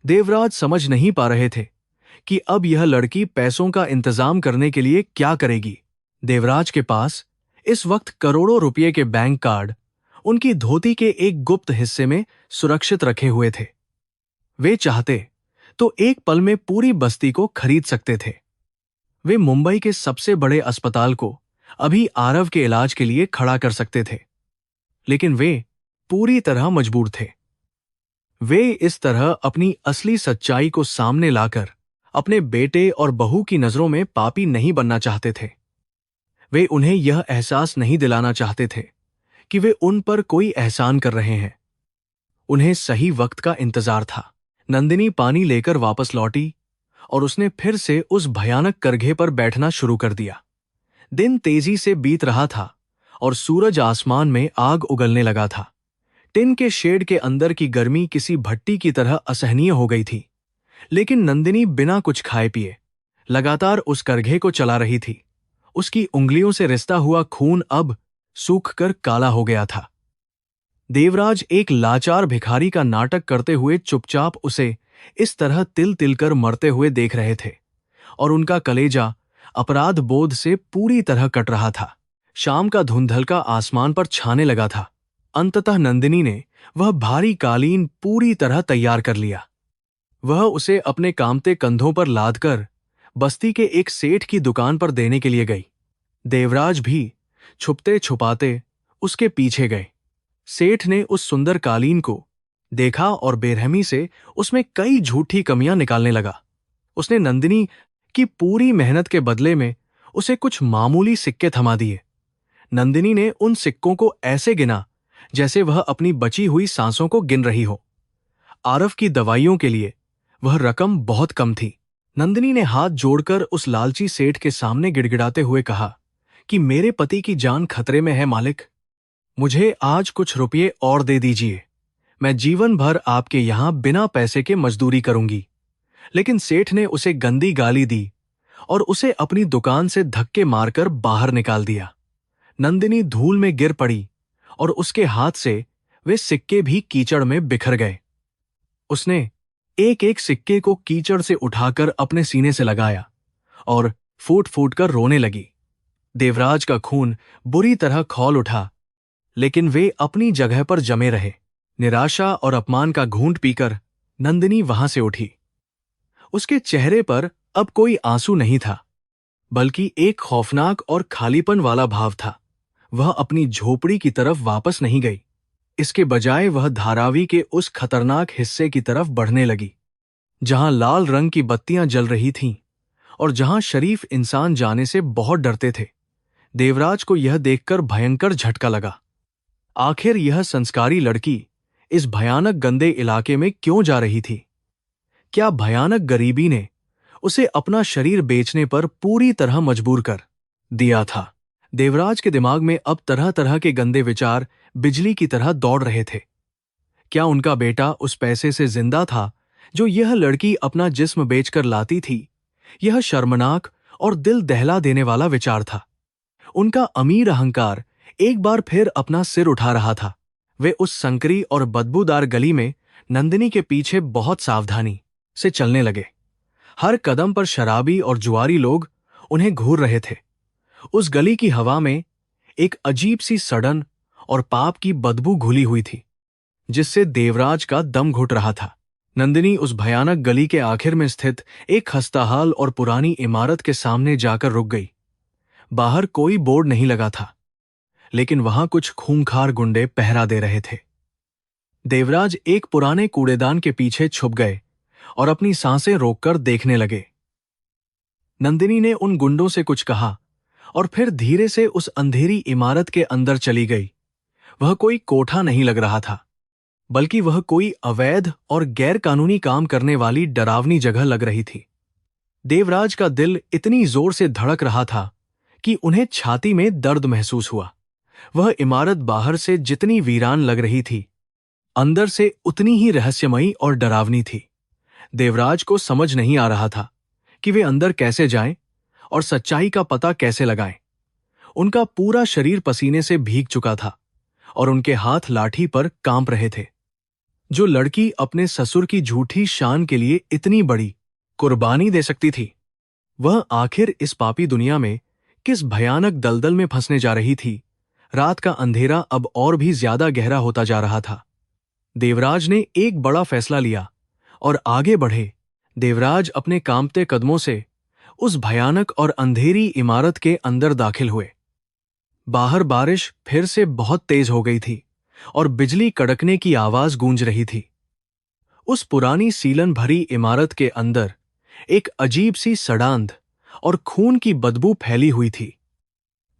देवराज समझ नहीं पा रहे थे कि अब यह लड़की पैसों का इंतजाम करने के लिए क्या करेगी। देवराज के पास इस वक्त करोड़ों रुपए के बैंक कार्ड उनकी धोती के एक गुप्त हिस्से में सुरक्षित रखे हुए थे। वे चाहते तो एक पल में पूरी बस्ती को खरीद सकते थे। वे मुंबई के सबसे बड़े अस्पताल को अभी आरव के इलाज के लिए खड़ा कर सकते थे। लेकिन वे पूरी तरह मजबूर थे। वे इस तरह अपनी असली सच्चाई को सामने लाकर अपने बेटे और बहू की नजरों में पापी नहीं बनना चाहते थे। वे उन्हें यह एहसास नहीं दिलाना चाहते थे कि वे उन पर कोई एहसान कर रहे हैं। उन्हें सही वक्त का इंतजार था। नंदिनी पानी लेकर वापस लौटी और उसने फिर से उस भयानक करघे पर बैठना शुरू कर दिया। दिन तेजी से बीत रहा था और सूरज आसमान में आग उगलने लगा था। टिन के शेड के अंदर की गर्मी किसी भट्टी की तरह असहनीय हो गई थी। लेकिन नंदिनी बिना कुछ खाए पिए लगातार उस करघे को चला रही थी। उसकी उंगलियों से रिसता हुआ खून अब सूखकर काला हो गया था। देवराज एक लाचार भिखारी का नाटक करते हुए चुपचाप उसे इस तरह तिल तिल कर मरते हुए देख रहे थे और उनका कलेजा अपराध बोध से पूरी तरह कट रहा था। शाम का धुंधलका आसमान पर छाने लगा था। अंततः नंदिनी ने वह भारी कालीन पूरी तरह तैयार कर लिया। वह उसे अपने कामते कंधों पर लादकर बस्ती के एक सेठ की दुकान पर देने के लिए गई। देवराज भी छुपते छुपाते उसके पीछे गए। सेठ ने उस सुंदर कालीन को देखा और बेरहमी से उसमें कई झूठी कमियां निकालने लगा। उसने नंदिनी की पूरी मेहनत के बदले में उसे कुछ मामूली सिक्के थमा दिए। नंदिनी ने उन सिक्कों को ऐसे गिना जैसे वह अपनी बची हुई सांसों को गिन रही हो। आरव की दवाइयों के लिए वह रकम बहुत कम थी। नंदिनी ने हाथ जोड़कर उस लालची सेठ के सामने गिड़गिड़ाते हुए कहा कि मेरे पति की जान खतरे में है मालिक, मुझे आज कुछ रुपये और दे दीजिए। मैं जीवन भर आपके यहां बिना पैसे के मजदूरी करूंगी। लेकिन सेठ ने उसे गंदी गाली दी और उसे अपनी दुकान से धक्के मारकर बाहर निकाल दिया। नंदिनी धूल में गिर पड़ी और उसके हाथ से वे सिक्के भी कीचड़ में बिखर गए। उसने एक एक सिक्के को कीचड़ से उठाकर अपने सीने से लगाया और फूट फूट कर रोने लगी। देवराज का खून बुरी तरह खौल उठा, लेकिन वे अपनी जगह पर जमे रहे। निराशा और अपमान का घूंट पीकर नंदिनी वहां से उठी। उसके चेहरे पर अब कोई आंसू नहीं था, बल्कि एक खौफनाक और खालीपन वाला भाव था। वह अपनी झोपड़ी की तरफ वापस नहीं गई। इसके बजाय वह धारावी के उस खतरनाक हिस्से की तरफ बढ़ने लगी, जहां लाल रंग की बत्तियां जल रही थीं और जहां शरीफ इंसान जाने से बहुत डरते थे। देवराज को यह देखकर भयंकर झटका लगा। आखिर यह संस्कारी लड़की इस भयानक गंदे इलाके में क्यों जा रही थी? क्या भयानक गरीबी ने उसे अपना शरीर बेचने पर पूरी तरह मजबूर कर दिया था? देवराज के दिमाग में अब तरह तरह के गंदे विचार बिजली की तरह दौड़ रहे थे। क्या उनका बेटा उस पैसे से जिंदा था जो यह लड़की अपना जिस्म बेचकर लाती थी? यह शर्मनाक और दिल दहला देने वाला विचार था। उनका अमीर अहंकार एक बार फिर अपना सिर उठा रहा था। वे उस संकरी और बदबूदार गली में नंदिनी के पीछे बहुत सावधानी से चलने लगे। हर कदम पर शराबी और जुआरी लोग उन्हें घूर रहे थे। उस गली की हवा में एक अजीब सी सड़न और पाप की बदबू घुली हुई थी, जिससे देवराज का दम घुट रहा था। नंदिनी उस भयानक गली के आखिर में स्थित एक खस्ताहाल और पुरानी इमारत के सामने जाकर रुक गई। बाहर कोई बोर्ड नहीं लगा था, लेकिन वहां कुछ खूंखार गुंडे पहरा दे रहे थे। देवराज एक पुराने कूड़ेदान के पीछे छुप गए और अपनी सांसें रोककर देखने लगे। नंदिनी ने उन गुंडों से कुछ कहा और फिर धीरे से उस अंधेरी इमारत के अंदर चली गई। वह कोई कोठा नहीं लग रहा था, बल्कि वह कोई अवैध और गैर कानूनी काम करने वाली डरावनी जगह लग रही थी। देवराज का दिल इतनी जोर से धड़क रहा था कि उन्हें छाती में दर्द महसूस हुआ। वह इमारत बाहर से जितनी वीरान लग रही थी, अंदर से उतनी ही रहस्यमयी और डरावनी थी। देवराज को समझ नहीं आ रहा था कि वे अंदर कैसे जाएं और सच्चाई का पता कैसे लगाएं। उनका पूरा शरीर पसीने से भीग चुका था और उनके हाथ लाठी पर कांप रहे थे। जो लड़की अपने ससुर की झूठी शान के लिए इतनी बड़ी कुर्बानी दे सकती थी, वह आखिर इस पापी दुनिया में किस भयानक दलदल में फंसने जा रही थी। रात का अंधेरा अब और भी ज्यादा गहरा होता जा रहा था। देवराज ने एक बड़ा फैसला लिया और आगे बढ़े। देवराज अपने कांपते कदमों से उस भयानक और अंधेरी इमारत के अंदर दाखिल हुए। बाहर बारिश फिर से बहुत तेज हो गई थी और बिजली कड़कने की आवाज गूंज रही थी। उस पुरानी सीलन भरी इमारत के अंदर एक अजीब सी सड़ांध और खून की बदबू फैली हुई थी।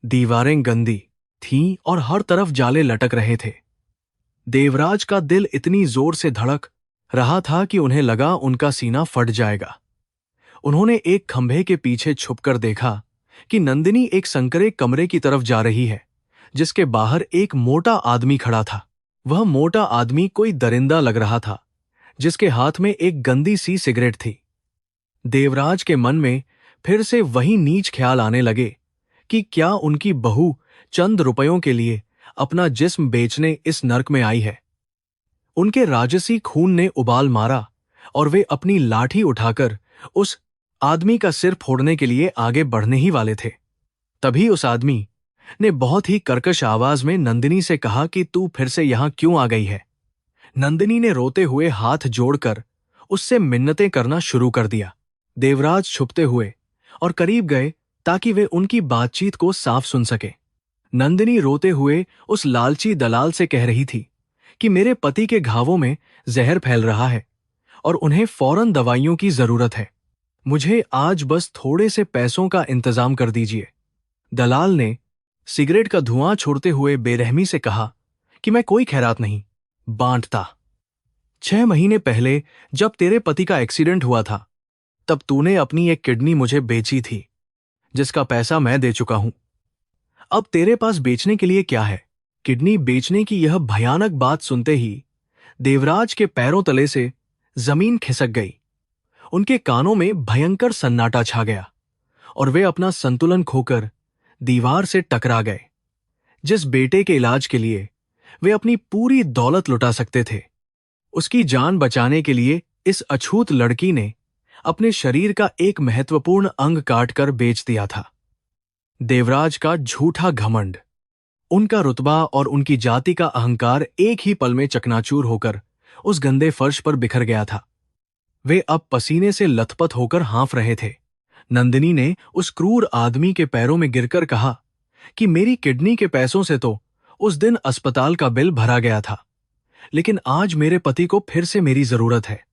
दीवारें गंदी थीं और हर तरफ जाले लटक रहे थे। देवराज का दिल इतनी जोर से धड़क रहा था कि उन्हें लगा उनका सीना फट जाएगा। उन्होंने एक खंभे के पीछे छुपकर देखा कि नंदिनी एक संकरे कमरे की तरफ जा रही है, जिसके बाहर एक मोटा आदमी खड़ा था। वह मोटा आदमी कोई दरिंदा लग रहा था, जिसके हाथ में एक गंदी सी सिगरेट थी। देवराज के मन में फिर से वही नीच ख्याल आने लगे कि क्या उनकी बहू चंद रुपयों के लिए अपना जिस्म बेचने इस नर्क में आई है। उनके राजसी खून ने उबाल मारा और वे अपनी लाठी उठाकर उस आदमी का सिर फोड़ने के लिए आगे बढ़ने ही वाले थे। तभी उस आदमी ने बहुत ही कर्कश आवाज में नंदिनी से कहा कि तू फिर से यहां क्यों आ गई है। नंदिनी ने रोते हुए हाथ जोड़कर उससे मिन्नतें करना शुरू कर दिया। देवराज छुपते हुए और करीब गए ताकि वे उनकी बातचीत को साफ सुन सके। नंदिनी रोते हुए उस लालची दलाल से कह रही थी कि मेरे पति के घावों में जहर फैल रहा है और उन्हें फौरन दवाइयों की जरूरत है। मुझे आज बस थोड़े से पैसों का इंतजाम कर दीजिए। दलाल ने सिगरेट का धुआं छोड़ते हुए बेरहमी से कहा कि मैं कोई खैरात नहीं बांटता। 6 महीने पहले जब तेरे पति का एक्सीडेंट हुआ था, तब तूने अपनी एक किडनी मुझे बेची थी, जिसका पैसा मैं दे चुका हूं। अब तेरे पास बेचने के लिए क्या है? किडनी बेचने की यह भयानक बात सुनते ही देवराज के पैरों तले से जमीन खिसक गई। उनके कानों में भयंकर सन्नाटा छा गया और वे अपना संतुलन खोकर दीवार से टकरा गए। जिस बेटे के इलाज के लिए वे अपनी पूरी दौलत लुटा सकते थे, उसकी जान बचाने के लिए इस अछूत लड़की ने अपने शरीर का एक महत्वपूर्ण अंग काटकर बेच दिया था। देवराज का झूठा घमंड, उनका रुतबा और उनकी जाति का अहंकार एक ही पल में चकनाचूर होकर उस गंदे फर्श पर बिखर गया था। वे अब पसीने से लथपथ होकर हाँफ रहे थे। नंदिनी ने उस क्रूर आदमी के पैरों में गिरकर कहा कि मेरी किडनी के पैसों से तो उस दिन अस्पताल का बिल भरा गया था, लेकिन आज मेरे पति को फिर से मेरी जरूरत है।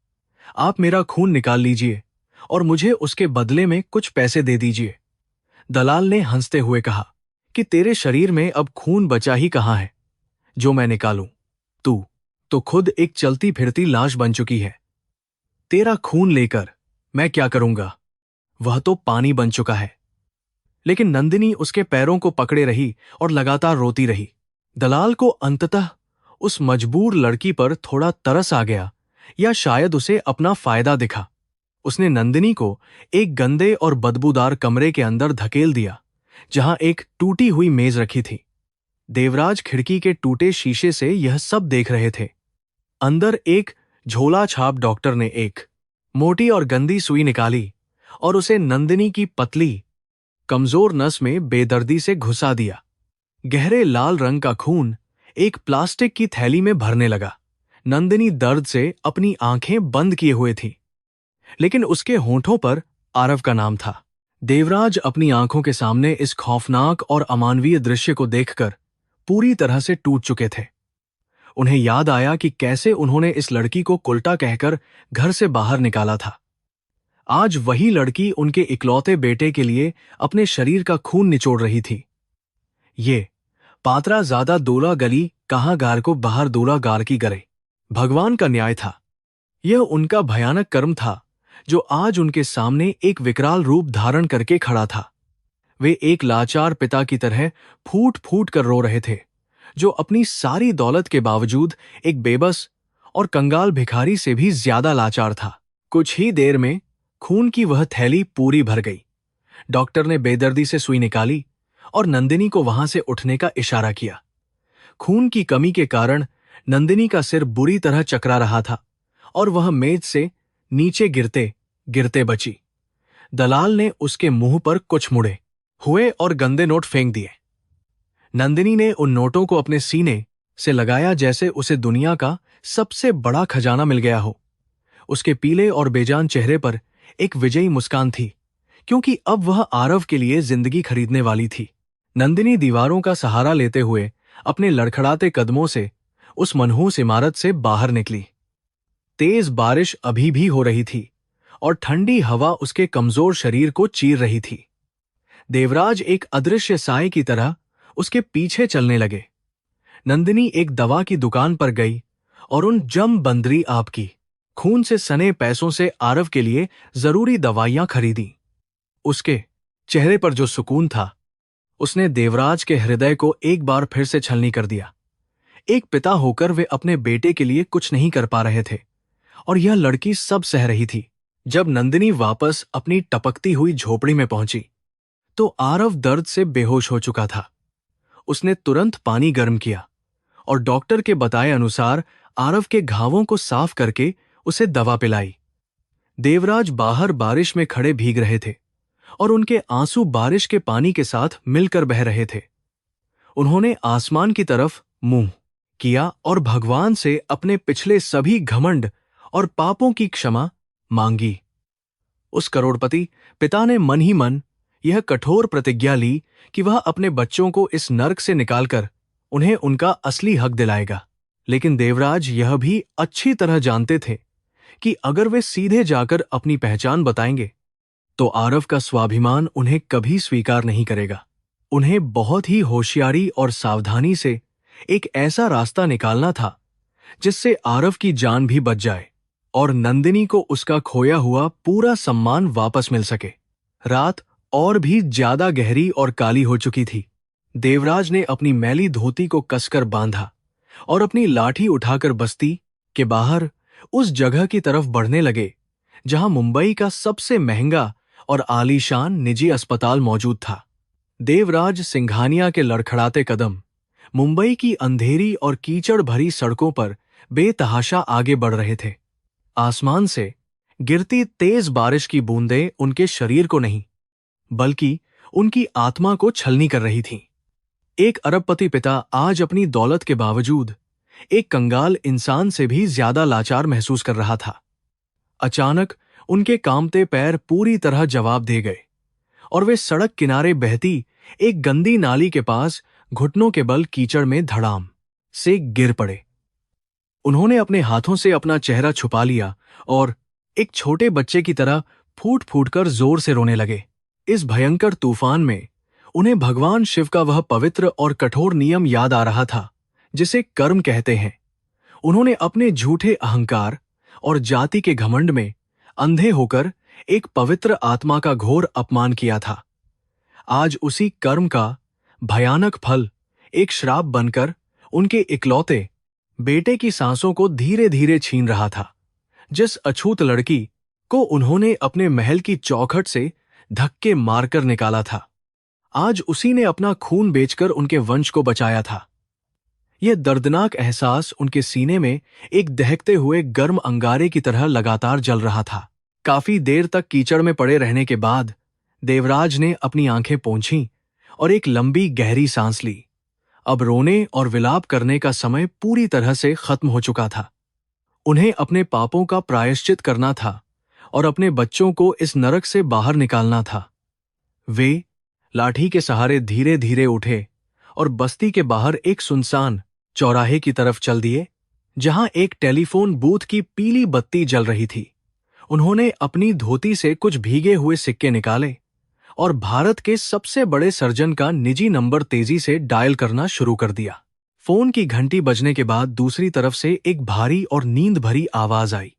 आप मेरा खून निकाल लीजिए और मुझे उसके बदले में कुछ पैसे दे दीजिए। दलाल ने हंसते हुए कहा कि तेरे शरीर में अब खून बचा ही कहाँ है जो मैं निकालूं। तू तो खुद एक चलती फिरती लाश बन चुकी है। तेरा खून लेकर मैं क्या करूंगा? वह तो पानी बन चुका है। लेकिन नंदिनी उसके पैरों को पकड़े रही और लगातार रोती रही। दलाल को अंततः उस मजबूर लड़की पर थोड़ा तरस आ गया, या शायद उसे अपना फायदा दिखा। उसने नंदिनी को एक गंदे और बदबूदार कमरे के अंदर धकेल दिया, जहां एक टूटी हुई मेज रखी थी। देवराज खिड़की के टूटे शीशे से यह सब देख रहे थे। अंदर एक झोला छाप डॉक्टर ने एक मोटी और गंदी सुई निकाली और उसे नंदिनी की पतली कमजोर नस में बेदर्दी से घुसा दिया। गहरे लाल रंग का खून एक प्लास्टिक की थैली में भरने लगा। नंदिनी दर्द से अपनी आंखें बंद किए हुए थी, लेकिन उसके होंठों पर आरव का नाम था। देवराज अपनी आंखों के सामने इस खौफनाक और अमानवीय दृश्य को देखकर पूरी तरह से टूट चुके थे। उन्हें याद आया कि कैसे उन्होंने इस लड़की को कुल्टा कहकर घर से बाहर निकाला था। आज वही लड़की उनके इकलौते बेटे के लिए अपने शरीर का खून निचोड़ रही थी। ये पात्रा ज्यादा दूला गली कहाँ गार को बाहर दूला गार की गरे। भगवान का न्याय था। यह उनका भयानक कर्म था जो आज उनके सामने एक विकराल रूप धारण करके खड़ा था। वे एक लाचार पिता की तरह फूट फूट कर रो रहे थे, जो अपनी सारी दौलत के बावजूद एक बेबस और कंगाल भिखारी से भी ज्यादा लाचार था। कुछ ही देर में खून की वह थैली पूरी भर गई। डॉक्टर ने बेदर्दी से सुई निकाली और नंदिनी को वहां से उठने का इशारा किया। खून की कमी के कारण नंदिनी का सिर बुरी तरह चकरा रहा था और वह मेज से नीचे गिरते गिरते बची। दलाल ने उसके मुंह पर कुछ मुड़े हुए और गंदे नोट फेंक दिए। नंदिनी ने उन नोटों को अपने सीने से लगाया जैसे उसे दुनिया का सबसे बड़ा खजाना मिल गया हो। उसके पीले और बेजान चेहरे पर एक विजयी मुस्कान थी, क्योंकि अब वह आरव के लिए जिंदगी खरीदने वाली थी। नंदिनी दीवारों का सहारा लेते हुए अपने लड़खड़ाते कदमों से उस मनहूस इमारत से बाहर निकली। तेज बारिश अभी भी हो रही थी और ठंडी हवा उसके कमजोर शरीर को चीर रही थी। देवराज एक अदृश्य साए की तरह उसके पीछे चलने लगे। नंदिनी एक दवा की दुकान पर गई और उन जम बंदरी आप की खून से सने पैसों से आरव के लिए जरूरी दवाइयां खरीदी। उसके चेहरे पर जो सुकून था, उसने देवराज के हृदय को एक बार फिर से छलनी कर दिया। एक पिता होकर वे अपने बेटे के लिए कुछ नहीं कर पा रहे थे और यह लड़की सब सह रही थी। जब नंदिनी वापस अपनी टपकती हुई झोपड़ी में पहुंची तो आरव दर्द से बेहोश हो चुका था। उसने तुरंत पानी गर्म किया और डॉक्टर के बताए अनुसार आरव के घावों को साफ करके उसे दवा पिलाई। देवराज बाहर बारिश में खड़े भीग रहे थे और उनके आंसू बारिश के पानी के साथ मिलकर बह रहे थे। उन्होंने आसमान की तरफ मुंह किया और भगवान से अपने पिछले सभी घमंड और पापों की क्षमा मांगी। उस करोड़पति पिता ने मन ही मन यह कठोर प्रतिज्ञा ली कि वह अपने बच्चों को इस नर्क से निकालकर उन्हें उनका असली हक दिलाएगा। लेकिन देवराज यह भी अच्छी तरह जानते थे कि अगर वे सीधे जाकर अपनी पहचान बताएंगे तो आरव का स्वाभिमान उन्हें कभी स्वीकार नहीं करेगा। उन्हें बहुत ही होशियारी और सावधानी से एक ऐसा रास्ता निकालना था जिससे आरव की जान भी बच जाए और नंदिनी को उसका खोया हुआ पूरा सम्मान वापस मिल सके। रात और भी ज्यादा गहरी और काली हो चुकी थी। देवराज ने अपनी मैली धोती को कसकर बांधा और अपनी लाठी उठाकर बस्ती के बाहर उस जगह की तरफ बढ़ने लगे जहां मुंबई का सबसे महंगा और आलीशान निजी अस्पताल मौजूद था। देवराज सिंघानिया के लड़खड़ाते कदम मुंबई की अंधेरी और कीचड़ भरी सड़कों पर बेतहाशा आगे बढ़ रहे थे। आसमान से गिरती तेज बारिश की बूंदें उनके शरीर को नहीं बल्कि उनकी आत्मा को छलनी कर रही थीं। एक अरबपति पिता आज अपनी दौलत के बावजूद एक कंगाल इंसान से भी ज्यादा लाचार महसूस कर रहा था। अचानक उनके कांपते पैर पूरी तरह जवाब दे गए और वे सड़क किनारे बहती एक गंदी नाली के पास घुटनों के बल कीचड़ में धड़ाम से गिर पड़े। उन्होंने अपने हाथों से अपना चेहरा छुपा लिया और एक छोटे बच्चे की तरह फूट फूट कर जोर से रोने लगे। इस भयंकर तूफान में उन्हें भगवान शिव का वह पवित्र और कठोर नियम याद आ रहा था जिसे कर्म कहते हैं। उन्होंने अपने झूठे अहंकार और जाति के घमंड में अंधे होकर एक पवित्र आत्मा का घोर अपमान किया था। आज उसी कर्म का भयानक फल एक श्राप बनकर उनके इकलौते बेटे की सांसों को धीरे धीरे छीन रहा था। जिस अछूत लड़की को उन्होंने अपने महल की चौखट से धक्के मारकर निकाला था, आज उसी ने अपना खून बेचकर उनके वंश को बचाया था। यह दर्दनाक एहसास उनके सीने में एक दहकते हुए गर्म अंगारे की तरह लगातार जल रहा था। काफी देर तक कीचड़ में पड़े रहने के बाद देवराज ने अपनी आंखें पोंछीं और एक लंबी गहरी सांस ली। अब रोने और विलाप करने का समय पूरी तरह से खत्म हो चुका था। उन्हें अपने पापों का प्रायश्चित करना था और अपने बच्चों को इस नरक से बाहर निकालना था। वे लाठी के सहारे धीरे धीरे उठे और बस्ती के बाहर एक सुनसान चौराहे की तरफ चल दिए, जहां एक टेलीफोन बूथ की पीली बत्ती जल रही थी। उन्होंने अपनी धोती से कुछ भीगे हुए सिक्के निकाले और भारत के सबसे बड़े सर्जन का निजी नंबर तेजी से डायल करना शुरू कर दिया। फोन की घंटी बजने के बाद दूसरी तरफ से एक भारी और नींद भरी आवाज आई।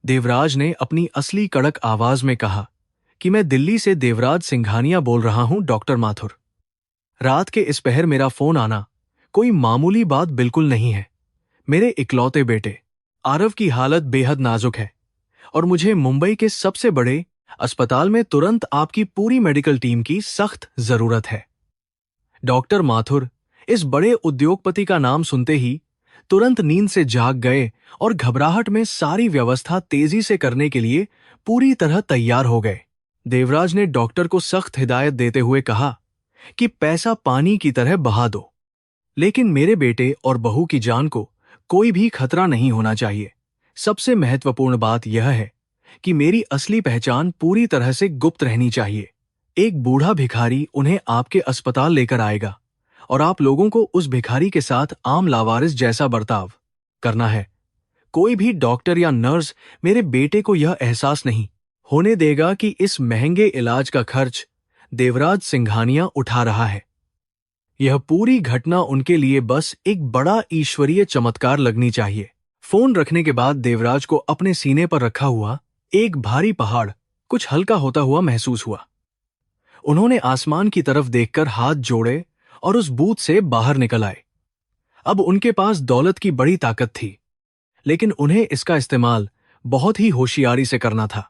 देवराज ने अपनी असली कड़क आवाज में कहा कि मैं दिल्ली से देवराज सिंघानिया बोल रहा हूं, डॉक्टर माथुर। रात के इस पहर मेरा फोन आना कोई मामूली बात बिल्कुल नहीं है। मेरे इकलौते बेटे आरव की हालत बेहद नाजुक है और मुझे मुंबई के सबसे बड़े अस्पताल में तुरंत आपकी पूरी मेडिकल टीम की सख्त जरूरत है। डॉक्टर माथुर इस बड़े उद्योगपति का नाम सुनते ही तुरंत नींद से जाग गए और घबराहट में सारी व्यवस्था तेजी से करने के लिए पूरी तरह तैयार हो गए। देवराज ने डॉक्टर को सख्त हिदायत देते हुए कहा कि पैसा पानी की तरह बहा दो, लेकिन मेरे बेटे और बहू की जान को कोई भी खतरा नहीं होना चाहिए। सबसे महत्वपूर्ण बात यह है कि मेरी असली पहचान पूरी तरह से गुप्त रहनी चाहिए। एक बूढ़ा भिखारी उन्हें आपके अस्पताल लेकर आएगा और आप लोगों को उस भिखारी के साथ आम लावारिस जैसा बर्ताव करना है। कोई भी डॉक्टर या नर्स मेरे बेटे को यह एहसास नहीं होने देगा कि इस महंगे इलाज का खर्च देवराज सिंघानिया उठा रहा है। यह पूरी घटना उनके लिए बस एक बड़ा ईश्वरीय चमत्कार लगनी चाहिए। फोन रखने के बाद देवराज को अपने सीने पर रखा हुआ एक भारी पहाड़ कुछ हल्का होता हुआ महसूस हुआ। उन्होंने आसमान की तरफ देखकर हाथ जोड़े और उस बूथ से बाहर निकल आए। अब उनके पास दौलत की बड़ी ताकत थी, लेकिन उन्हें इसका इस्तेमाल बहुत ही होशियारी से करना था।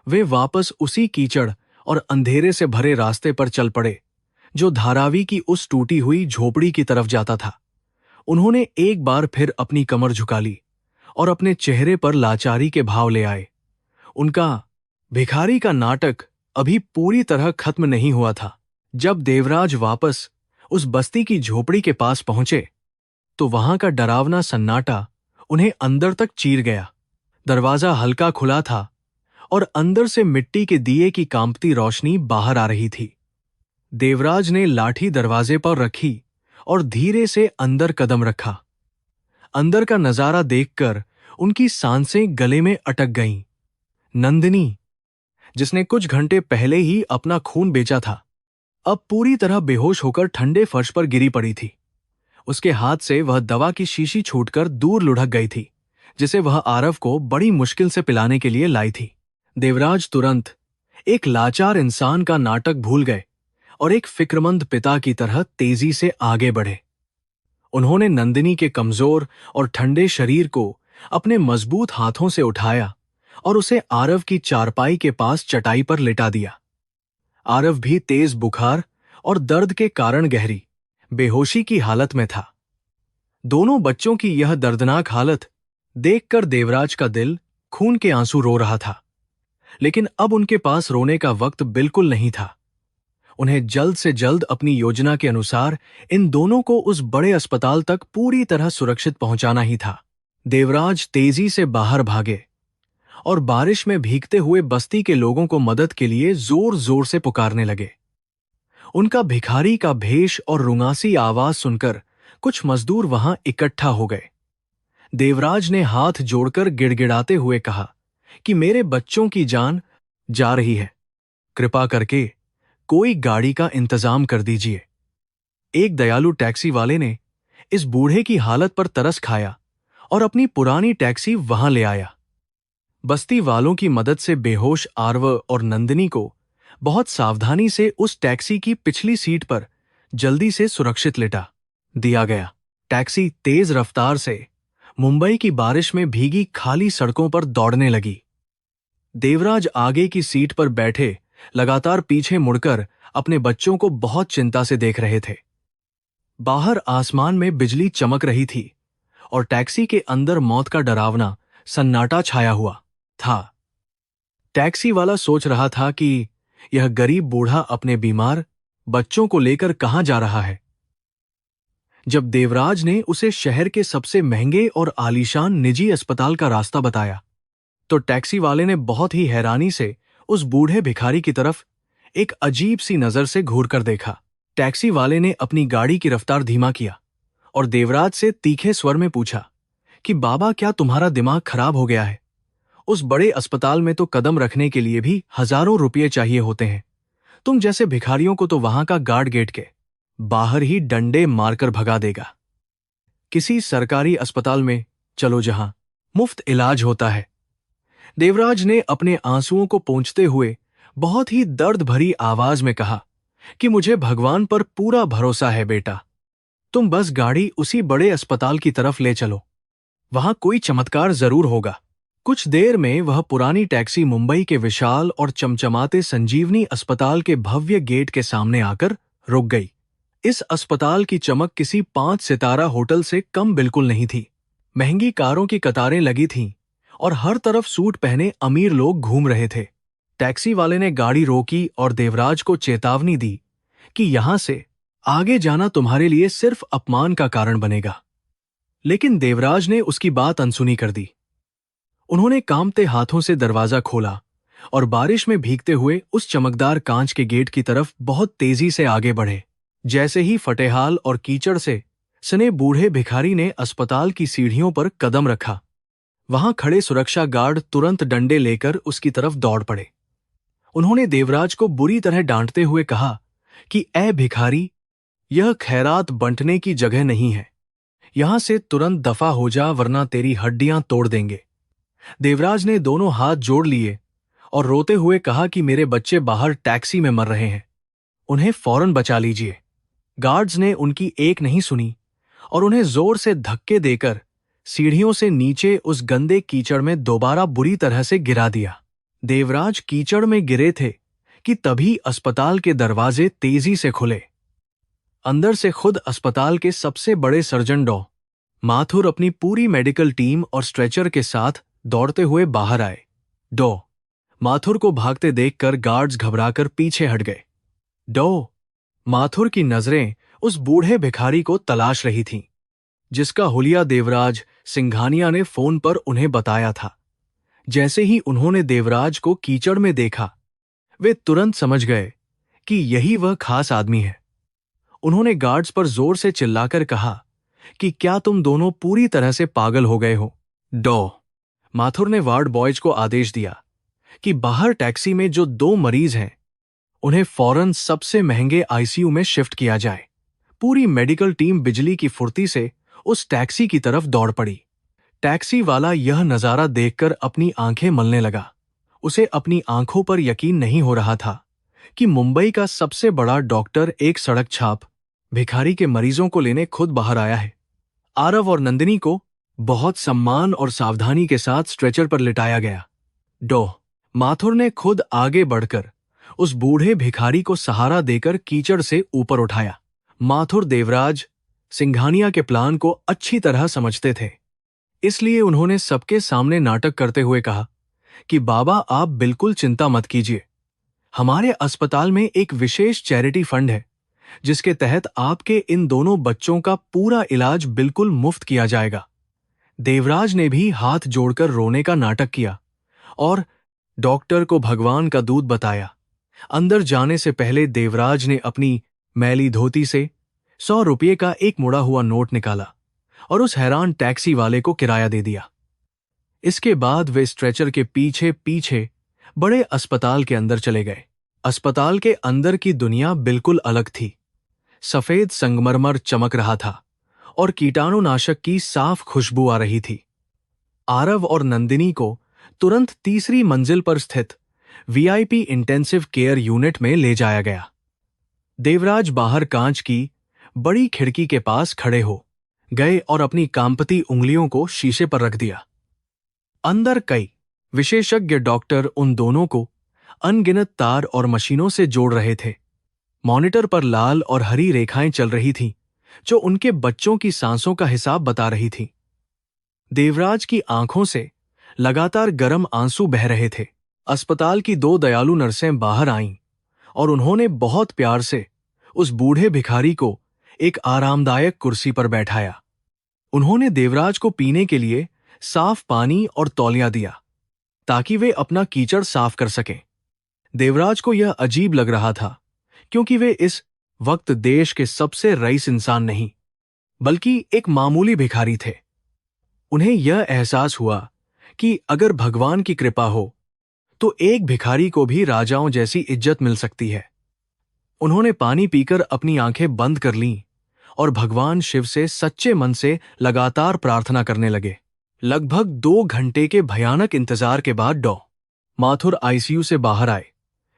वे वापस उसी कीचड़ और अंधेरे से भरे रास्ते पर चल पड़े जो धारावी की उस टूटी हुई झोपड़ी की तरफ जाता था। उन्होंने एक बार फिर अपनी कमर झुका ली और अपने चेहरे पर लाचारी के भाव ले आए। उनका भिखारी का नाटक अभी पूरी तरह खत्म नहीं हुआ था। जब देवराज वापस उस बस्ती की झोपड़ी के पास पहुंचे तो वहां का डरावना सन्नाटा उन्हें अंदर तक चीर गया। दरवाजा हल्का खुला था और अंदर से मिट्टी के दिए की कांपती रोशनी बाहर आ रही थी। देवराज ने लाठी दरवाजे पर रखी और धीरे से अंदर कदम रखा। अंदर का नजारा देखकर उनकी सांसें गले में अटक गईं। नंदिनी, जिसने कुछ घंटे पहले ही अपना खून बेचा था, अब पूरी तरह बेहोश होकर ठंडे फर्श पर गिरी पड़ी थी। उसके हाथ से वह दवा की शीशी छूटकर दूर लुढ़क गई थी, जिसे वह आरव को बड़ी मुश्किल से पिलाने के लिए लाई थी। देवराज तुरंत एक लाचार इंसान का नाटक भूल गए और एक फिक्रमंद पिता की तरह तेजी से आगे बढ़े। उन्होंने नंदिनी के कमजोर और ठंडे शरीर को अपने मजबूत हाथों से उठाया और उसे आरव की चारपाई के पास चटाई पर लिटा दिया। आरव भी तेज बुखार और दर्द के कारण गहरी बेहोशी की हालत में था। दोनों बच्चों की यह दर्दनाक हालत देखकर देवराज का दिल खून के आंसू रो रहा था, लेकिन अब उनके पास रोने का वक्त बिल्कुल नहीं था। उन्हें जल्द से जल्द अपनी योजना के अनुसार इन दोनों को उस बड़े अस्पताल तक पूरी तरह सुरक्षित पहुंचाना ही था। देवराज तेजी से बाहर भागे और बारिश में भीगते हुए बस्ती के लोगों को मदद के लिए जोर जोर से पुकारने लगे। उनका भिखारी का भेष और रुंगासी आवाज सुनकर कुछ मजदूर वहां इकट्ठा हो गए। देवराज ने हाथ जोड़कर गिड़गिड़ाते हुए कहा कि मेरे बच्चों की जान जा रही है, कृपा करके कोई गाड़ी का इंतजाम कर दीजिए। एक दयालु टैक्सी वाले ने इस बूढ़े की हालत पर तरस खाया और अपनी पुरानी टैक्सी वहां ले आया। बस्ती वालों की मदद से बेहोश आरव और नंदिनी को बहुत सावधानी से उस टैक्सी की पिछली सीट पर जल्दी से सुरक्षित लिटा दिया गया। टैक्सी तेज रफ्तार से मुंबई की बारिश में भीगी खाली सड़कों पर दौड़ने लगी। देवराज आगे की सीट पर बैठे लगातार पीछे मुड़कर अपने बच्चों को बहुत चिंता से देख रहे थे। बाहर आसमान में बिजली चमक रही थी और टैक्सी के अंदर मौत का डरावना सन्नाटा छाया हुआ था। टैक्सी वाला सोच रहा था कि यह गरीब बूढ़ा अपने बीमार बच्चों को लेकर कहां जा रहा है। जब देवराज ने उसे शहर के सबसे महंगे और आलीशान निजी अस्पताल का रास्ता बताया, तो टैक्सी वाले ने बहुत ही हैरानी से उस बूढ़े भिखारी की तरफ एक अजीब सी नजर से घूर कर देखा। टैक्सी वाले ने अपनी गाड़ी की रफ्तार धीमा किया और देवराज से तीखे स्वर में पूछा कि बाबा, क्या तुम्हारा दिमाग खराब हो गया है? उस बड़े अस्पताल में तो कदम रखने के लिए भी हजारों रुपये चाहिए होते हैं। तुम जैसे भिखारियों को तो वहां का गार्ड गेट के बाहर ही डंडे मारकर भगा देगा। किसी सरकारी अस्पताल में चलो जहां मुफ्त इलाज होता है। देवराज ने अपने आंसुओं को पोंछते हुए बहुत ही दर्द भरी आवाज में कहा कि मुझे भगवान पर पूरा भरोसा है बेटा, तुम बस गाड़ी उसी बड़े अस्पताल की तरफ ले चलो, वहां कोई चमत्कार जरूर होगा। कुछ देर में वह पुरानी टैक्सी मुंबई के विशाल और चमचमाते संजीवनी अस्पताल के भव्य गेट के सामने आकर रुक गई। इस अस्पताल की चमक किसी 5 सितारा होटल से कम बिल्कुल नहीं थी। महंगी कारों की कतारें लगी थीं और हर तरफ सूट पहने अमीर लोग घूम रहे थे। टैक्सी वाले ने गाड़ी रोकी और देवराज को चेतावनी दी कि यहां से आगे जाना तुम्हारे लिए सिर्फ अपमान का कारण बनेगा। लेकिन देवराज ने उसकी बात अनसुनी कर दी। उन्होंने कांपते हाथों से दरवाजा खोला और बारिश में भीगते हुए उस चमकदार कांच के गेट की तरफ बहुत तेजी से आगे बढ़े। जैसे ही फटेहाल और कीचड़ से सने बूढ़े भिखारी ने अस्पताल की सीढ़ियों पर कदम रखा, वहां खड़े सुरक्षा गार्ड तुरंत डंडे लेकर उसकी तरफ दौड़ पड़े। उन्होंने देवराज को बुरी तरह डांटते हुए कहा कि ऐ भिखारी, यह खैरात बंटने की जगह नहीं है, यहां से तुरंत दफा हो जा वरना तेरी हड्डियां तोड़ देंगे। देवराज ने दोनों हाथ जोड़ लिए और रोते हुए कहा कि मेरे बच्चे बाहर टैक्सी में मर रहे हैं, उन्हें फौरन बचा लीजिए। गार्ड्स ने उनकी एक नहीं सुनी और उन्हें जोर से धक्के देकर सीढ़ियों से नीचे उस गंदे कीचड़ में दोबारा बुरी तरह से गिरा दिया। देवराज कीचड़ में गिरे थे कि तभी अस्पताल के दरवाजे तेजी से खुले। अंदर से खुद अस्पताल के सबसे बड़े सर्जन डॉ. माथुर अपनी पूरी मेडिकल टीम और स्ट्रेचर के साथ दौड़ते हुए बाहर आए। डॉ. माथुर को भागते देखकर गार्ड्स घबराकर पीछे हट गए। डॉ. माथुर की नजरें उस बूढ़े भिखारी को तलाश रही थीं, जिसका हुलिया देवराज सिंघानिया ने फोन पर उन्हें बताया था। जैसे ही उन्होंने देवराज को कीचड़ में देखा, वे तुरंत समझ गए कि यही वह खास आदमी है। उन्होंने गार्ड्स पर जोर से चिल्लाकर कहा कि क्या तुम दोनों पूरी तरह से पागल हो गए हो? डॉ. माथुर ने वार्ड बॉयज को आदेश दिया कि बाहर टैक्सी में जो 2 मरीज हैं, उन्हें फौरन सबसे महंगे आईसीयू में शिफ्ट किया जाए। पूरी मेडिकल टीम बिजली की फुर्ती से उस टैक्सी की तरफ दौड़ पड़ी। टैक्सी वाला यह नजारा देखकर अपनी आंखें मलने लगा। उसे अपनी आंखों पर यकीन नहीं हो रहा था कि मुंबई का सबसे बड़ा डॉक्टर एक सड़क छाप भिखारी के मरीजों को लेने खुद बाहर आया है। आरव और नंदिनी को बहुत सम्मान और सावधानी के साथ स्ट्रेचर पर लिटाया गया। डॉ. माथुर ने खुद आगे बढ़कर उस बूढ़े भिखारी को सहारा देकर कीचड़ से ऊपर उठाया। माथुर देवराज सिंघानिया के प्लान को अच्छी तरह समझते थे, इसलिए उन्होंने सबके सामने नाटक करते हुए कहा कि बाबा, आप बिल्कुल चिंता मत कीजिए, हमारे अस्पताल में एक विशेष चैरिटी फंड है जिसके तहत आपके इन दोनों बच्चों का पूरा इलाज बिल्कुल मुफ्त किया जाएगा। देवराज ने भी हाथ जोड़कर रोने का नाटक किया और डॉक्टर को भगवान का दूत बताया। अंदर जाने से पहले देवराज ने अपनी मैली धोती से 100 रुपये का एक मुड़ा हुआ नोट निकाला और उस हैरान टैक्सी वाले को किराया दे दिया। इसके बाद वे स्ट्रेचर के पीछे पीछे बड़े अस्पताल के अंदर चले गए। अस्पताल के अंदर की दुनिया बिल्कुल अलग थी। सफेद संगमरमर चमक रहा था और कीटाणुनाशक की साफ खुशबू आ रही थी। आरव और नंदिनी को तुरंत तीसरी मंजिल पर स्थित वीआईपी इंटेंसिव केयर यूनिट में ले जाया गया। देवराज बाहर कांच की बड़ी खिड़की के पास खड़े हो गए और अपनी कांपती उंगलियों को शीशे पर रख दिया। अंदर कई विशेषज्ञ डॉक्टर उन दोनों को अनगिनत तार और मशीनों से जोड़ रहे थे। मॉनिटर पर लाल और हरी रेखाएं चल रही थीं, जो उनके बच्चों की सांसों का हिसाब बता रही थीं। देवराज की आंखों से लगातार गर्म आंसू बह रहे थे। अस्पताल की 2 दयालु नर्सें बाहर आईं और उन्होंने बहुत प्यार से उस बूढ़े भिखारी को एक आरामदायक कुर्सी पर बैठाया। उन्होंने देवराज को पीने के लिए साफ पानी और तौलिया दिया ताकि वे अपना कीचड़ साफ कर सकें। देवराज को यह अजीब लग रहा था क्योंकि वे इस वक्त देश के सबसे रईस इंसान नहीं बल्कि एक मामूली भिखारी थे। उन्हें यह एहसास हुआ कि अगर भगवान की कृपा हो तो एक भिखारी को भी राजाओं जैसी इज्जत मिल सकती है। उन्होंने पानी पीकर अपनी आंखें बंद कर लीं और भगवान शिव से सच्चे मन से लगातार प्रार्थना करने लगे। लगभग 2 घंटे के भयानक इंतजार के बाद डॉ. माथुर आईसीयू से बाहर आए।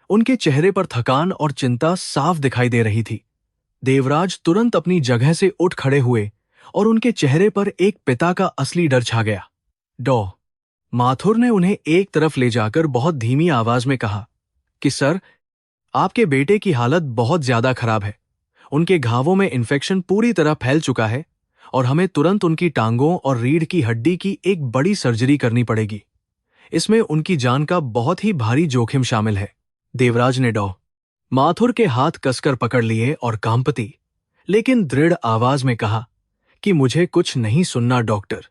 उनके चेहरे पर थकान और चिंता साफ दिखाई दे रही थी। देवराज तुरंत अपनी जगह से उठ खड़े हुए और उनके चेहरे पर एक पिता का असली डर छा गया। डॉ. माथुर ने उन्हें एक तरफ ले जाकर बहुत धीमी आवाज में कहा कि सर, आपके बेटे की हालत बहुत ज्यादा खराब है। उनके घावों में इन्फेक्शन पूरी तरह फैल चुका है और हमें तुरंत उनकी टांगों और रीढ़ की हड्डी की एक बड़ी सर्जरी करनी पड़ेगी। इसमें उनकी जान का बहुत ही भारी जोखिम शामिल है। देवराज ने डॉ. माथुर के हाथ कसकर पकड़ लिए और कांपती लेकिन दृढ़ आवाज में कहा कि मुझे कुछ नहीं सुनना डॉक्टर।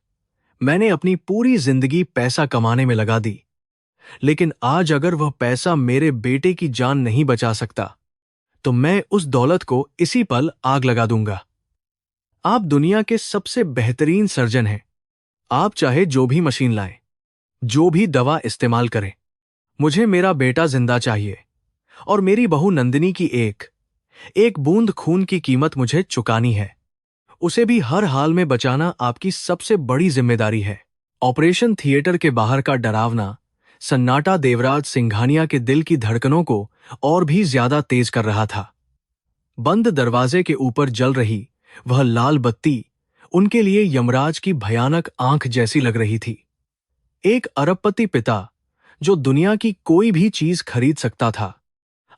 मैंने अपनी पूरी जिंदगी पैसा कमाने में लगा दी, लेकिन आज अगर वह पैसा मेरे बेटे की जान नहीं बचा सकता तो मैं उस दौलत को इसी पल आग लगा दूंगा। आप दुनिया के सबसे बेहतरीन सर्जन हैं। आप चाहे जो भी मशीन लाएं, जो भी दवा इस्तेमाल करें, मुझे मेरा बेटा जिंदा चाहिए और मेरी बहू नंदिनी की एक बूंद खून की कीमत मुझे चुकानी है। उसे भी हर हाल में बचाना आपकी सबसे बड़ी जिम्मेदारी है। ऑपरेशन थिएटर के बाहर का डरावना सन्नाटा देवराज सिंघानिया के दिल की धड़कनों को और भी ज्यादा तेज कर रहा था। बंद दरवाजे के ऊपर जल रही वह लाल बत्ती उनके लिए यमराज की भयानक आंख जैसी लग रही थी। एक अरबपति पिता जो दुनिया की कोई भी चीज खरीद सकता था,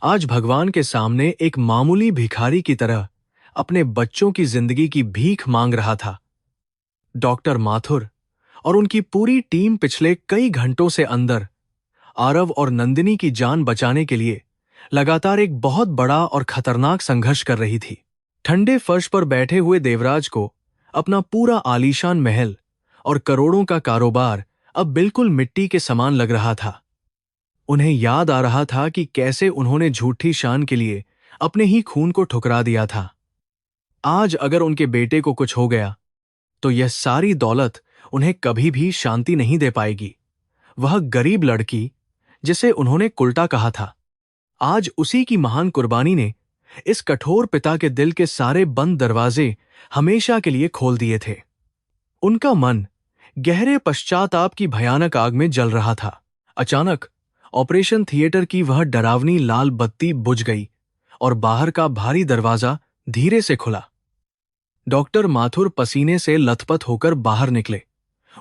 आज भगवान के सामने एक मामूली भिखारी की तरह अपने बच्चों की जिंदगी की भीख मांग रहा था। डॉक्टर माथुर और उनकी पूरी टीम पिछले कई घंटों से अंदर आरव और नंदिनी की जान बचाने के लिए लगातार एक बहुत बड़ा और खतरनाक संघर्ष कर रही थी। ठंडे फर्श पर बैठे हुए देवराज को अपना पूरा आलीशान महल और करोड़ों का कारोबार अब बिल्कुल मिट्टी के समान लग रहा था। उन्हें याद आ रहा था कि कैसे उन्होंने झूठी शान के लिए अपने ही खून को ठुकरा दिया था। आज अगर उनके बेटे को कुछ हो गया तो यह सारी दौलत उन्हें कभी भी शांति नहीं दे पाएगी। वह गरीब लड़की जिसे उन्होंने कुल्टा कहा था, आज उसी की महान कुर्बानी ने इस कठोर पिता के दिल के सारे बंद दरवाजे हमेशा के लिए खोल दिए थे। उनका मन गहरे पश्चाताप की भयानक आग में जल रहा था। अचानक ऑपरेशन थिएटर की वह डरावनी लाल बत्ती बुझ गई और बाहर का भारी दरवाजा धीरे से खुला। डॉक्टर माथुर पसीने से लथपथ होकर बाहर निकले।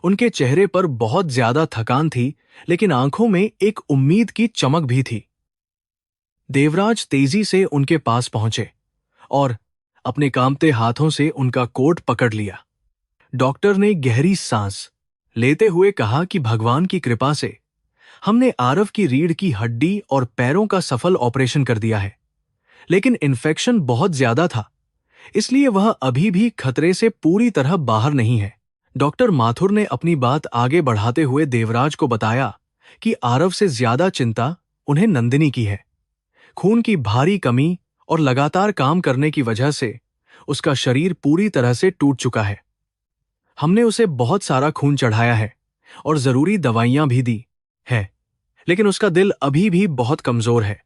उनके चेहरे पर बहुत ज्यादा थकान थी, लेकिन आंखों में एक उम्मीद की चमक भी थी। देवराज तेजी से उनके पास पहुंचे और अपने कांपते हाथों से उनका कोट पकड़ लिया। डॉक्टर ने गहरी सांस लेते हुए कहा कि भगवान की कृपा से हमने आरव की रीढ़ की हड्डी और पैरों का सफल ऑपरेशन कर दिया है, लेकिन इन्फेक्शन बहुत ज्यादा था, इसलिए वह अभी भी खतरे से पूरी तरह बाहर नहीं है। डॉक्टर माथुर ने अपनी बात आगे बढ़ाते हुए देवराज को बताया कि आरव से ज्यादा चिंता उन्हें नंदिनी की है। खून की भारी कमी और लगातार काम करने की वजह से उसका शरीर पूरी तरह से टूट चुका है। हमने उसे बहुत सारा खून चढ़ाया है और जरूरी दवाइयां भी दी है, लेकिन उसका दिल अभी भी बहुत कमजोर है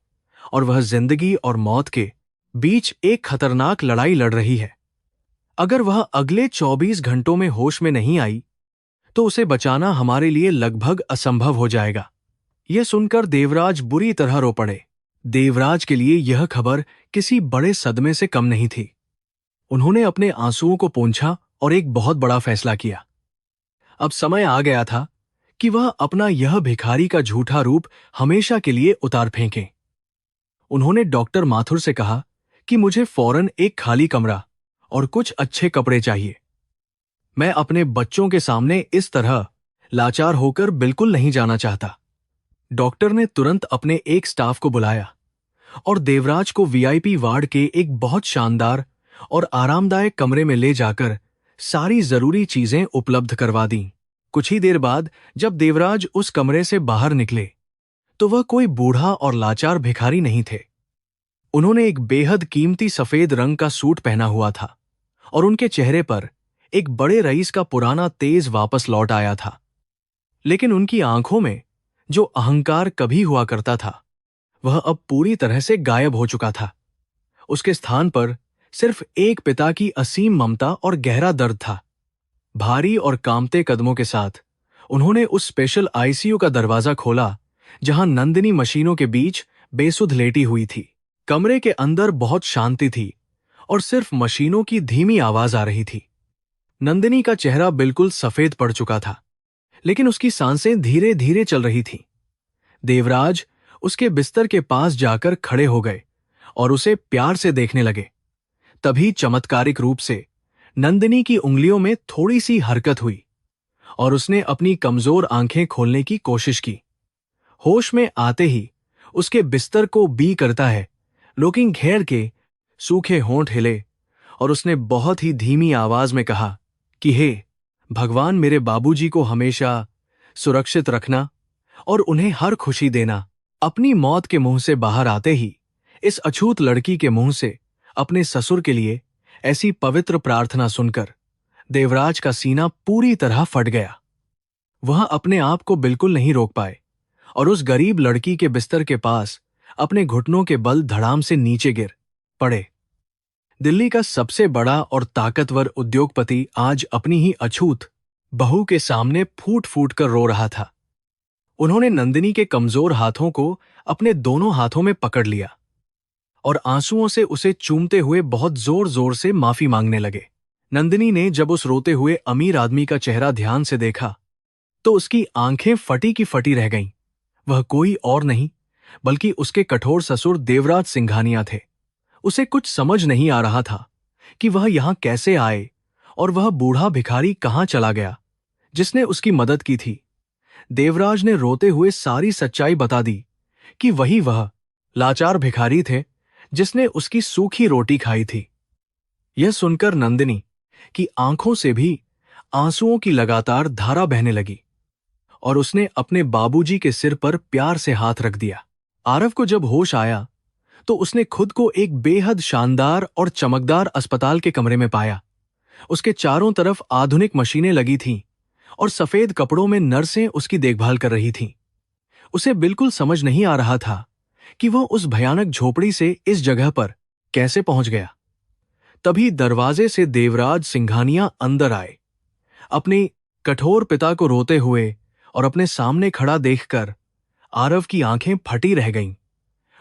और वह जिंदगी और मौत के बीच एक खतरनाक लड़ाई लड़ रही है। अगर वह अगले 24 घंटों में होश में नहीं आई तो उसे बचाना हमारे लिए लगभग असंभव हो जाएगा। यह सुनकर देवराज बुरी तरह रो पड़े। देवराज के लिए यह खबर किसी बड़े सदमे से कम नहीं थी। उन्होंने अपने आंसुओं को पोंछा और एक बहुत बड़ा फैसला किया। अब समय आ गया था कि वह अपना यह भिखारी का झूठा रूप हमेशा के लिए उतार फेंकें। उन्होंने डॉक्टर माथुर से कहा कि मुझे फौरन एक खाली कमरा और कुछ अच्छे कपड़े चाहिए। मैं अपने बच्चों के सामने इस तरह लाचार होकर बिल्कुल नहीं जाना चाहता। डॉक्टर ने तुरंत अपने एक स्टाफ को बुलाया और देवराज को वीआईपी वार्ड के एक बहुत शानदार और आरामदायक कमरे में ले जाकर सारी जरूरी चीजें उपलब्ध करवा दी। कुछ ही देर बाद जब देवराज उस कमरे से बाहर निकले तो वह कोई बूढ़ा और लाचार भिखारी नहीं थे। उन्होंने एक बेहद कीमती सफेद रंग का सूट पहना हुआ था और उनके चेहरे पर एक बड़े रईस का पुराना तेज वापस लौट आया था। लेकिन उनकी आंखों में जो अहंकार कभी हुआ करता था वह अब पूरी तरह से गायब हो चुका था। उसके स्थान पर सिर्फ एक पिता की असीम ममता और गहरा दर्द था। भारी और कांपते कदमों के साथ उन्होंने उस स्पेशल आईसीयू का दरवाजा खोला जहां नंदिनी मशीनों के बीच बेसुध लेटी हुई थी। कमरे के अंदर बहुत शांति थी और सिर्फ मशीनों की धीमी आवाज आ रही थी। नंदिनी का चेहरा बिल्कुल सफेद पड़ चुका था, लेकिन उसकी सांसें धीरे धीरे चल रही थीं। देवराज उसके बिस्तर के पास जाकर खड़े हो गए और उसे प्यार से देखने लगे। तभी चमत्कारिक रूप से नंदिनी की उंगलियों में थोड़ी सी हरकत हुई और उसने अपनी कमजोर आंखें खोलने की कोशिश की। होश में आते ही उसके बिस्तर को बी करता है लेकिन घेर के सूखे होंठ हिले और उसने बहुत ही धीमी आवाज में कहा कि हे भगवान, मेरे बाबूजी को हमेशा सुरक्षित रखना और उन्हें हर खुशी देना। अपनी मौत के मुंह से बाहर आते ही इस अछूत लड़की के मुंह से अपने ससुर के लिए ऐसी पवित्र प्रार्थना सुनकर देवराज का सीना पूरी तरह फट गया। वह अपने आप को बिल्कुल नहीं रोक पाए और उस गरीब लड़की के बिस्तर के पास अपने घुटनों के बल धड़ाम से नीचे गिर पड़े। दिल्ली का सबसे बड़ा और ताकतवर उद्योगपति आज अपनी ही अछूत बहू के सामने फूट फूट कर रो रहा था। उन्होंने नंदिनी के कमजोर हाथों को अपने दोनों हाथों में पकड़ लिया और आंसुओं से उसे चूमते हुए बहुत जोर जोर से माफी मांगने लगे। नंदिनी ने जब उस रोते हुए अमीर आदमी का चेहरा ध्यान से देखा तो उसकी आंखें फटी की फटी रह गईं। वह कोई और नहीं बल्कि उसके कठोर ससुर देवराज सिंघानिया थे। उसे कुछ समझ नहीं आ रहा था कि वह यहां कैसे आए और वह बूढ़ा भिखारी कहां चला गया जिसने उसकी मदद की थी। देवराज ने रोते हुए सारी सच्चाई बता दी कि वही वह लाचार भिखारी थे जिसने उसकी सूखी रोटी खाई थी। यह सुनकर नंदिनी की आंखों से भी आंसुओं की लगातार धारा बहने लगी और उसने अपने बाबूजी के सिर पर प्यार से हाथ रख दिया। आरव को जब होश आया तो उसने खुद को एक बेहद शानदार और चमकदार अस्पताल के कमरे में पाया। उसके चारों तरफ आधुनिक मशीनें लगी थीं और सफेद कपड़ों में नर्सें उसकी देखभाल कर रही थीं। उसे बिल्कुल समझ नहीं आ रहा था कि वह उस भयानक झोपड़ी से इस जगह पर कैसे पहुंच गया। तभी दरवाजे से देवराज सिंघानिया अंदर आए। अपने कठोर पिता को रोते हुए और अपने सामने खड़ा देखकर आरव की आंखें फटी रह गईं।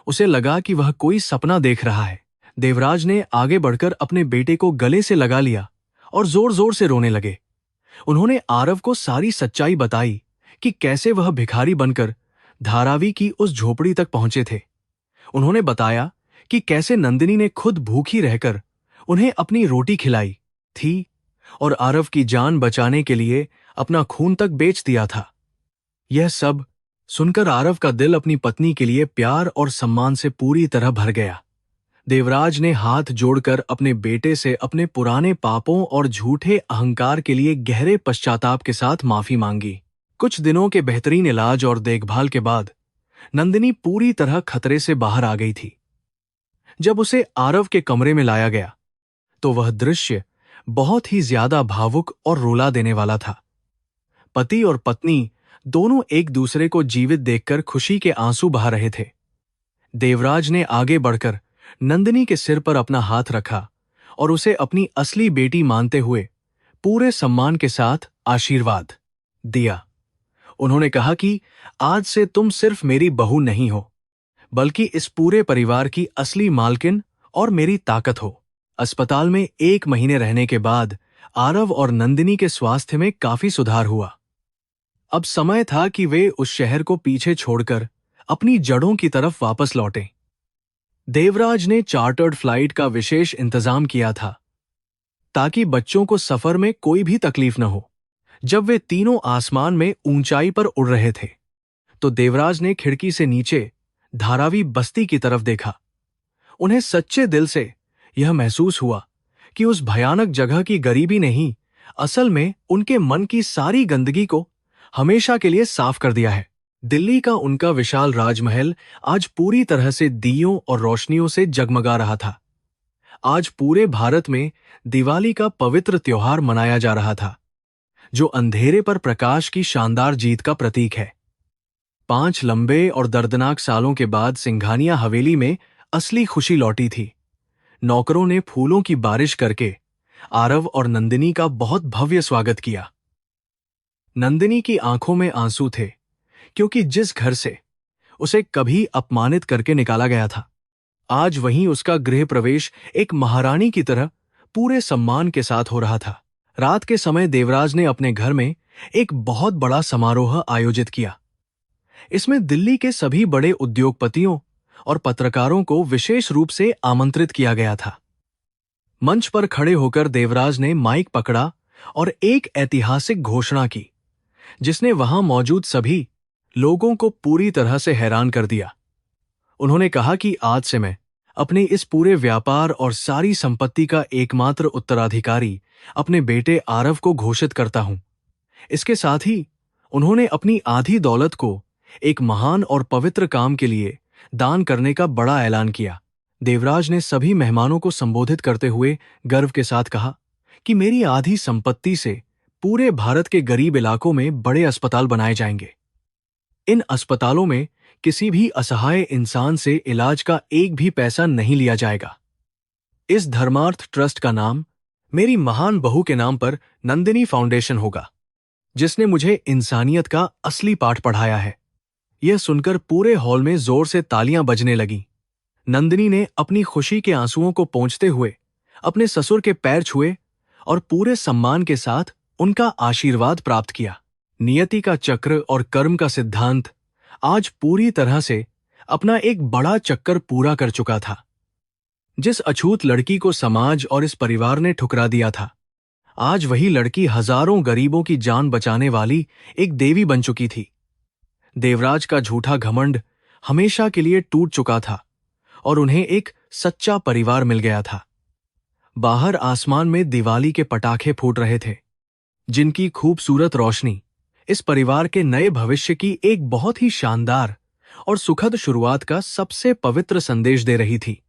उसे लगा कि वह कोई सपना देख रहा है। देवराज ने आगे बढ़कर अपने बेटे को गले से लगा लिया और जोर जोर से रोने लगे। उन्होंने आरव को सारी सच्चाई बताई कि कैसे वह भिखारी बनकर धारावी की उस झोपड़ी तक पहुंचे थे। उन्होंने बताया कि कैसे नंदिनी ने खुद भूखी रहकर उन्हें अपनी रोटी खिलाई थी और आरव की जान बचाने के लिए अपना खून तक बेच दिया था। यह सब सुनकर आरव का दिल अपनी पत्नी के लिए प्यार और सम्मान से पूरी तरह भर गया। देवराज ने हाथ जोड़कर अपने बेटे से अपने पुराने पापों और झूठे अहंकार के लिए गहरे पश्चाताप के साथ माफी मांगी। कुछ दिनों के बेहतरीन इलाज और देखभाल के बाद नंदिनी पूरी तरह खतरे से बाहर आ गई थी। जब उसे आरव के कमरे में लाया गया तो वह दृश्य बहुत ही ज्यादा भावुक और रुला देने वाला था। पति और पत्नी दोनों एक दूसरे को जीवित देखकर खुशी के आंसू बहा रहे थे। देवराज ने आगे बढ़कर नंदिनी के सिर पर अपना हाथ रखा और उसे अपनी असली बेटी मानते हुए पूरे सम्मान के साथ आशीर्वाद दिया। उन्होंने कहा कि आज से तुम सिर्फ मेरी बहू नहीं हो बल्कि इस पूरे परिवार की असली मालकिन और मेरी ताकत हो। अस्पताल में 1 महीने रहने के बाद आरव और नंदिनी के स्वास्थ्य में काफी सुधार हुआ। अब समय था कि वे उस शहर को पीछे छोड़कर अपनी जड़ों की तरफ वापस लौटें। देवराज ने चार्टर्ड फ्लाइट का विशेष इंतजाम किया था ताकि बच्चों को सफर में कोई भी तकलीफ न हो। जब वे तीनों आसमान में ऊंचाई पर उड़ रहे थे तो देवराज ने खिड़की से नीचे धारावी बस्ती की तरफ देखा। उन्हें सच्चे दिल से यह महसूस हुआ कि उस भयानक जगह की गरीबी नहीं, असल में उनके मन की सारी गंदगी को हमेशा के लिए साफ कर दिया है। दिल्ली का उनका विशाल राजमहल आज पूरी तरह से दियों और रोशनियों से जगमगा रहा था। आज पूरे भारत में दिवाली का पवित्र त्योहार मनाया जा रहा था, जो अंधेरे पर प्रकाश की शानदार जीत का प्रतीक है। 5 लंबे और दर्दनाक सालों के बाद सिंघानिया हवेली में असली खुशी लौटी थी। नौकरों ने फूलों की बारिश करके आरव और नंदिनी का बहुत भव्य स्वागत किया। नंदिनी की आंखों में आंसू थे, क्योंकि जिस घर से उसे कभी अपमानित करके निकाला गया था, आज वहीं उसका गृह प्रवेश एक महारानी की तरह पूरे सम्मान के साथ हो रहा था। रात के समय देवराज ने अपने घर में एक बहुत बड़ा समारोह आयोजित किया। इसमें दिल्ली के सभी बड़े उद्योगपतियों और पत्रकारों को विशेष रूप से आमंत्रित किया गया था। मंच पर खड़े होकर देवराज ने माइक पकड़ा और एक ऐतिहासिक घोषणा की, जिसने वहां मौजूद सभी लोगों को पूरी तरह से हैरान कर दिया। उन्होंने कहा कि आज से मैं अपने इस पूरे व्यापार और सारी संपत्ति का एकमात्र उत्तराधिकारी अपने बेटे आरव को घोषित करता हूं। इसके साथ ही उन्होंने अपनी आधी दौलत को एक महान और पवित्र काम के लिए दान करने का बड़ा ऐलान किया। देवराज ने सभी मेहमानों को संबोधित करते हुए गर्व के साथ कहा कि मेरी आधी संपत्ति से पूरे भारत के गरीब इलाकों में बड़े अस्पताल बनाए जाएंगे। इन अस्पतालों में किसी भी असहाय इंसान से इलाज का एक भी पैसा नहीं लिया जाएगा। इस धर्मार्थ ट्रस्ट का नाम मेरी महान बहू के नाम पर नंदिनी फाउंडेशन होगा, जिसने मुझे इंसानियत का असली पाठ पढ़ाया है। यह सुनकर पूरे हॉल में जोर से तालियां बजने लगीं। नंदिनी ने अपनी खुशी के आंसुओं को पोंछते हुए अपने ससुर के पैर छुए और पूरे सम्मान के साथ उनका आशीर्वाद प्राप्त किया। नियति का चक्र और कर्म का सिद्धांत आज पूरी तरह से अपना एक बड़ा चक्कर पूरा कर चुका था। जिस अछूत लड़की को समाज और इस परिवार ने ठुकरा दिया था, आज वही लड़की हजारों गरीबों की जान बचाने वाली एक देवी बन चुकी थी। देवराज का झूठा घमंड हमेशा के लिए टूट चुका था और उन्हें एक सच्चा परिवार मिल गया था। बाहर आसमान में दिवाली के पटाखे फूट रहे थे, जिनकी खूबसूरत रोशनी इस परिवार के नए भविष्य की एक बहुत ही शानदार और सुखद शुरुआत का सबसे पवित्र संदेश दे रही थी।